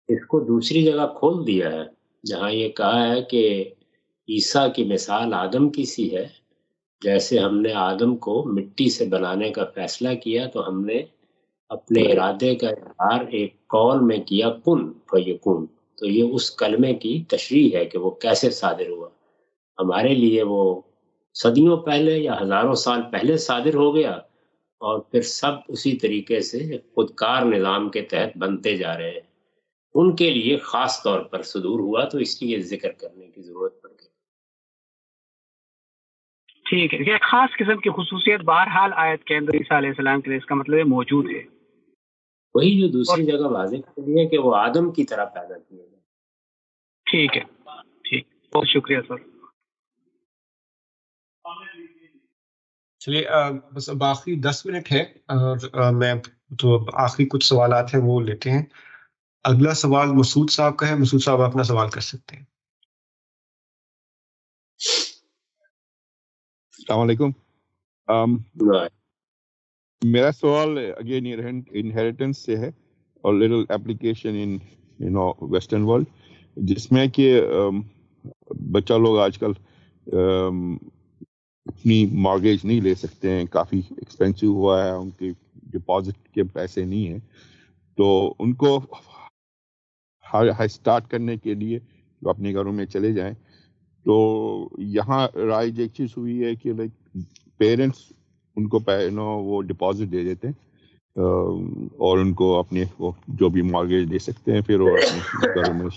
اس کو دوسری جگہ کھول دیا ہے جہاں یہ کہا ہے کہ عیسیٰ کی مثال آدم کی سی ہے. جیسے ہم نے آدم کو مٹی سے بنانے کا فیصلہ کیا تو ہم نے اپنے ارادے کا اظہار ایک قول میں کیا، کن فیکون. تو یہ اس کلمے کی تشریح ہے کہ وہ کیسے صادر ہوا. ہمارے لیے وہ صدیوں پہلے یا ہزاروں سال پہلے صادر ہو گیا، اور پھر سب اسی طریقے سے خودکار نظام کے تحت بنتے جا رہے ہیں. ان کے لیے خاص طور پر صدور ہوا، تو اس لیے ذکر کرنے کی ضرورت پڑ گئی. ٹھیک ہے. ایک خاص قسم کی خصوصیت بہرحال آیت کے اندر عیسیٰ علیہ السلام کے لیے اس کا مطلب ہے موجود ہے. وہی جو دوسری جگہ واضح کر دیا کہ وہ آدم کی طرح پیدا کیا گیا. ٹھیک ہے، ٹھیک، بہت شکریہ سر. چلیے بس اب آخری 10 منٹ ہے، اور میں تو آخری کچھ سوالات ہیں وہ لیتے ہیں. اگلا سوال مسعود صاحب کا ہے. مسعود صاحب اپنا سوال کر سکتے ہیں. السلام علیکم. میرا سوال اگین انہیریٹنس سے ہے اور little application in western world, جس میں کہ بچہ لوگ آج کل اپنی مارگیج نہیں لے سکتے ہیں، کافی ایکسپینسو ہوا ہے، ان کی ڈپازٹ کے پیسے نہیں ہیں، تو ان کو اسٹارٹ کرنے کے لیے وہ اپنے گھروں میں چلے جائیں. تو یہاں رائج ایک چیز ہوئی ہے کہ لائک پیرنٹس ان کو وہ ڈپازٹ دے دیتے ہیں اور ان کو اپنے وہ جو بھی مارگیج دے سکتے ہیں، پھر وہ اپنے گھروں میں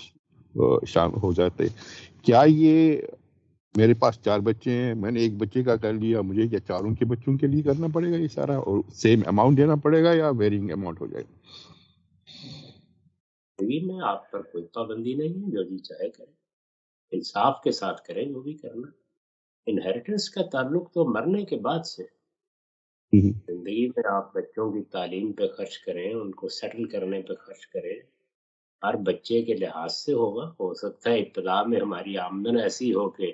شامل ہو جاتے ہیں. کیا یہ میرے پاس 4 بچے ہیں، میں نے ایک بچے کا کر لیا، مجھے کیا چاروں کے بچوں کے لیے کرنا پڑے گا یہ سارا، اور سیم اماؤنٹ دینا پڑے گا یا ویرینگ اماؤنٹ ہو جائے گا؟ زندگی میں آپ پر کوئی پابندی نہیں ہے، جو جی چاہے کریں، انصاف کے ساتھ کریں جو بھی کرنا. انہیریٹنس کا تعلق تو مرنے کے بعد سے. زندگی میں آپ بچوں کی تعلیم پہ خرچ کریں، ان کو سیٹل کرنے پہ خرچ کریں، ہر بچے کے لحاظ سے ہوگا. ہو سکتا ہے ابتدا میں ہماری آمدن ایسی ہو کہ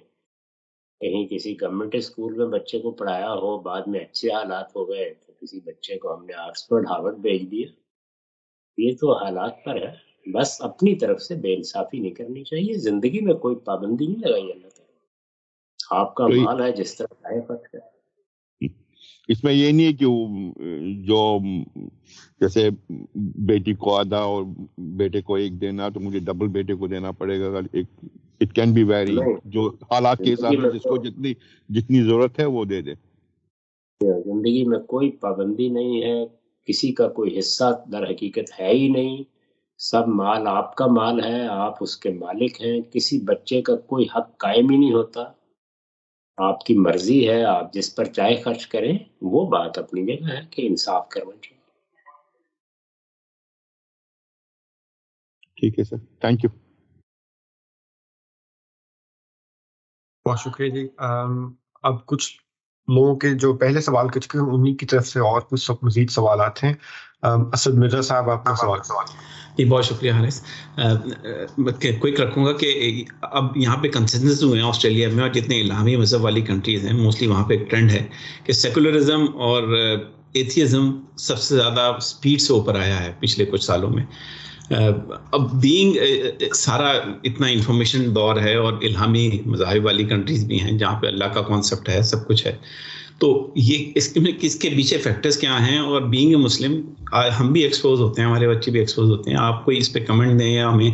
کہیں کسی گورنمنٹ اسکول میں بچے کو پڑھایا ہو، بعد میں اچھے حالات ہو گئے تو کسی بچے کو ہم نے آکسفورڈ ہارورڈ بھیج دیا. یہ تو حالات پر ہے، بس اپنی طرف سے بے انصافی نہیں کرنی چاہیے. زندگی میں کوئی پابندی نہیں لگائی اللہ تعالیٰ. آپ کا مال ہے، جس طرح چاہے خرچ کریں. اس میں یہ نہیں ہے کہ جو جیسے بیٹی کو آدھا اور بیٹے کو ایک دینا تو مجھے ڈبل بیٹے کو دینا پڑے گا. اٹ کین بی ویری، جو حالات کے حساب سے جس کو جتنی ضرورت ہے وہ دے دے. زندگی میں کوئی پابندی نہیں ہے، کسی کا کوئی حصہ در حقیقت ہے ہی نہیں. سب مال آپ کا مال ہے، آپ اس کے مالک ہیں. کسی بچے کا کوئی حق قائم ہی نہیں ہوتا. آپ کی مرضی ہے، آپ جس پر چاہے خرچ کریں. وہ بات اپنی جگہ ہے کہ انصاف کرنا چاہیے. ٹھیک ہے سر، تھینک یو. بہت شکریہ جی. اب کچھ لوگوں کے جو پہلے سوال کر چکے ہیں انہیں کی طرف سے اور کچھ مزید سوالات ہیں. اسد مرزا صاحب آپ کا سوال. جی بہت شکریہ حارث. کوئک رکھوں گا کہ اب یہاں پہ کنسنسس ہوئے ہیں آسٹریلیا میں، اور جتنے الہامی مذہب والی کنٹریز ہیں موسٹلی وہاں پہ ایک ٹرینڈ ہے کہ سیکولرزم اور ایتھیزم سب سے زیادہ سپیڈ سے اوپر آیا ہے پچھلے کچھ سالوں میں. اب بینگ سارا اتنا انفارمیشن دور ہے اور الہامی مذاہب والی کنٹریز بھی ہیں جہاں پہ اللہ کا کانسیپٹ ہے، سب کچھ ہے، تو یہ اس کے پیچھے فیکٹرز کیا ہیں، اور بینگ اے مسلم ہم بھی ایکسپوز ہوتے ہیں، ہمارے بچے بھی ایکسپوز ہوتے ہیں. آپ کوئی اس پہ کمنٹ دیں یا ہمیں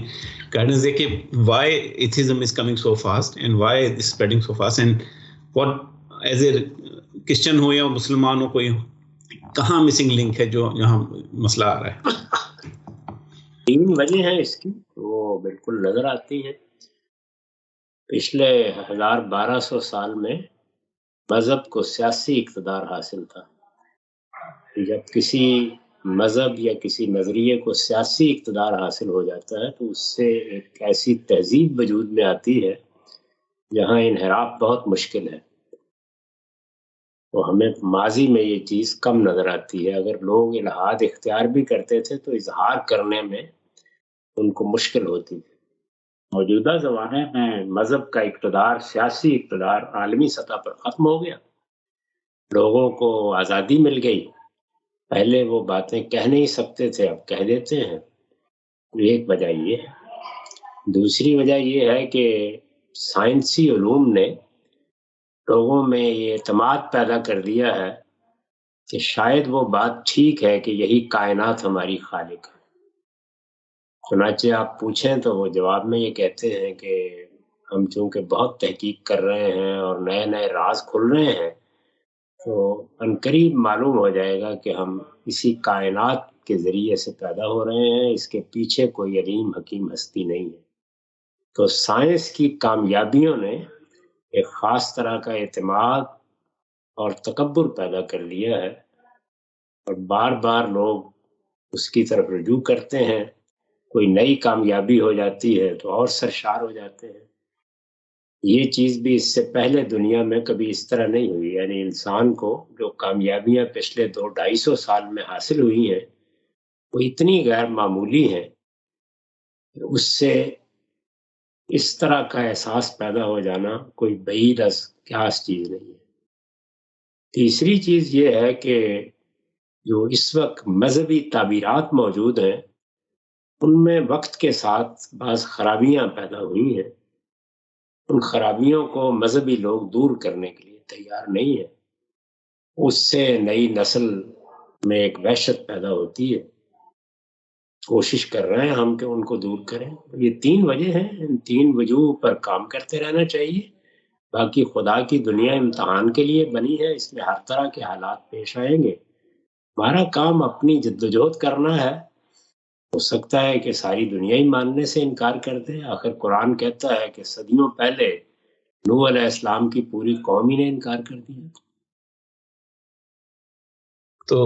گائیڈنس دیں کہ why atheism is coming so fast and why it is spreading so fast, and what is a Christian ہو یا مسلمان ہو، کوئی کہاں مسنگ لنک ہے جو یہاں مسئلہ آ رہا ہے؟ 3 وجہ ہیں اس کی، وہ بالکل نظر آتی ہیں. پچھلے 1200 سال میں مذہب کو سیاسی اقتدار حاصل تھا. جب کسی مذہب یا کسی نظریے کو سیاسی اقتدار حاصل ہو جاتا ہے تو اس سے ایک ایسی تہذیب وجود میں آتی ہے جہاں انحراف بہت مشکل ہے. تو ہمیں ماضی میں یہ چیز کم نظر آتی ہے. اگر لوگ الحاد اختیار بھی کرتے تھے تو اظہار کرنے میں ان کو مشکل ہوتی تھی. موجودہ زمانے میں مذہب کا اقتدار، سیاسی اقتدار عالمی سطح پر ختم ہو گیا. لوگوں کو آزادی مل گئی. پہلے وہ باتیں کہہ نہیں سکتے تھے، اب کہہ دیتے ہیں. ایک وجہ یہ ہے. دوسری وجہ یہ ہے کہ سائنسی علوم نے لوگوں میں یہ اعتماد پیدا کر دیا ہے کہ شاید وہ بات ٹھیک ہے کہ یہی کائنات ہماری خالق ہے. چنانچہ آپ پوچھیں تو وہ جواب میں یہ کہتے ہیں کہ ہم چونکہ بہت تحقیق کر رہے ہیں اور نئے نئے راز کھل رہے ہیں تو عنقریب معلوم ہو جائے گا کہ ہم اسی کائنات کے ذریعے سے پیدا ہو رہے ہیں، اس کے پیچھے کوئی علیم حکیم ہستی نہیں ہے. تو سائنس کی کامیابیوں نے ایک خاص طرح کا اعتماد اور تکبر پیدا کر لیا ہے، اور بار بار لوگ اس کی طرف رجوع کرتے ہیں. کوئی نئی کامیابی ہو جاتی ہے تو اور سرشار ہو جاتے ہیں. یہ چیز بھی اس سے پہلے دنیا میں کبھی اس طرح نہیں ہوئی. یعنی انسان کو جو کامیابیاں پچھلے 200-250 سال میں حاصل ہوئی ہیں وہ اتنی غیر معمولی ہیں کہ اس سے اس طرح کا احساس پیدا ہو جانا کوئی بعید از قیاس چیز نہیں ہے. تیسری چیز یہ ہے کہ جو اس وقت مذہبی تعبیرات موجود ہیں ان میں وقت کے ساتھ بعض خرابیاں پیدا ہوئی ہیں. ان خرابیوں کو مذہبی لوگ دور کرنے کے لیے تیار نہیں ہیں. اس سے نئی نسل میں ایک وحشت پیدا ہوتی ہے. کوشش کر رہے ہیں ہم کہ ان کو دور کریں. یہ 3 وجہ ہیں. ان 3 وجوہ پر کام کرتے رہنا چاہیے. باقی خدا کی دنیا امتحان کے لیے بنی ہے، اس میں ہر طرح کے حالات پیش آئیں گے. ہمارا کام اپنی جدوجہد کرنا ہے. ہو سکتا ہے کہ ساری دنیا ہی ماننے سے انکار کر دے. آخر قرآن کہتا ہے کہ صدیوں پہلے نوح علیہ السلام کی پوری قوم ہی نے انکار کر دیا. تو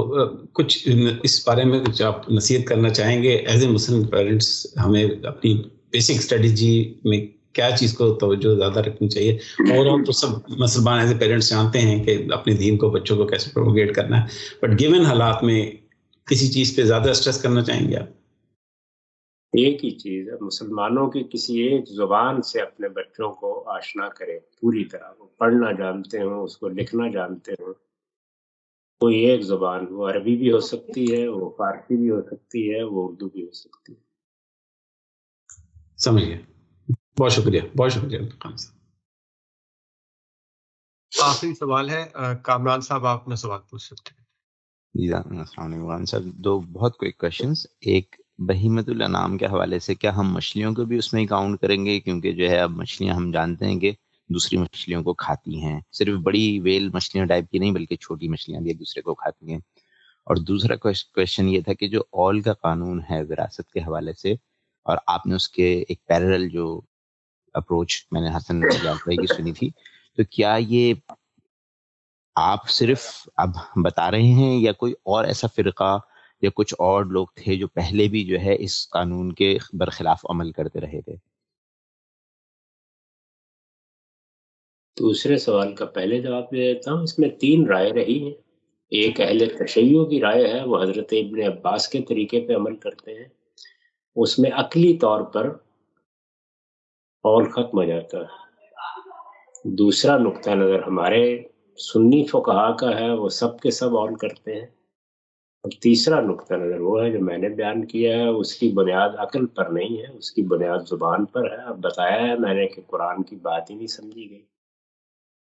کچھ اس بارے میں کچھ آپ نصیحت کرنا چاہیں گے ایز اے مسلم پیرنٹس؟ ہمیں اپنی بیسک اسٹریٹجی میں کیا چیز کو توجہ زیادہ رکھنی چاہیے؟ اور ہم تو سب مسلمان ایز اے پیرنٹس جانتے ہیں کہ اپنے دین کو بچوں کو کیسے پروپیگیٹ کرنا ہے، بٹ گیون حالات میں کسی چیز پہ زیادہ اسٹریس کرنا چاہیں گے آپ؟ ایک ہی چیز ہے، مسلمانوں کی کسی ایک زبان سے اپنے بچوں کو آشنا کرے پوری طرح. وہ پڑھنا جانتے ہوں، اس کو لکھنا جانتے ہوں. کوئی ایک زبان، وہ عربی بھی ہو سکتی ہے، وہ فارسی بھی ہو سکتی ہے، وہ اردو بھی ہو سکتی ہے. سمجھ گیا. بہت شکریہ، بہت شکریہ خان صاحب. آخری سوال ہے کامران صاحب، آپ اپنا سوال پوچھ سکتے ہیں. جی السلام علیکم صاحب. 2 بہت کوئک کویشچنس. ایک بہیمۃ الانعام کے حوالے سے، کیا ہم مچھلیوں کو بھی اس میں ہی کاؤنٹ کریں گے؟ کیونکہ جو ہے اب مچھلیاں ہم جانتے ہیں کہ دوسری مچھلیوں کو کھاتی ہیں، صرف بڑی ویل مچھلیاں ٹائپ کی نہیں بلکہ چھوٹی مچھلیاں بھی ایک دوسرے کو کھاتی ہیں. اور دوسرا کویشچن یہ تھا کہ جو اول کا قانون ہے وراثت کے حوالے سے، اور آپ نے اس کے ایک پیرل جو اپروچ میں نے حسن یاسوئی کی سنی تھی، تو کیا یہ آپ صرف اب بتا رہے ہیں یا کوئی اور ایسا فرقہ یا کچھ اور لوگ تھے جو پہلے بھی جو ہے اس قانون کے برخلاف عمل کرتے رہے تھے؟ دوسرے سوال کا پہلے جواب دے دیتا ہوں. اس میں 3 رائے رہی ہیں. ایک اہل تشیع کی رائے ہے، وہ حضرت ابن عباس کے طریقے پہ عمل کرتے ہیں. اس میں عقلی طور پر قول ختم ہو جاتا ہے. دوسرا نقطہ نظر ہمارے سنی فقہا کا ہے، وہ سب کے سب قول کرتے ہیں. اور تیسرا نقطہ نظر وہ ہے جو میں نے بیان کیا ہے، اس کی بنیاد عقل پر نہیں ہے، اس کی بنیاد زبان پر ہے. اب بتایا ہے میں نے کہ قرآن کی بات ہی نہیں سمجھی گئی.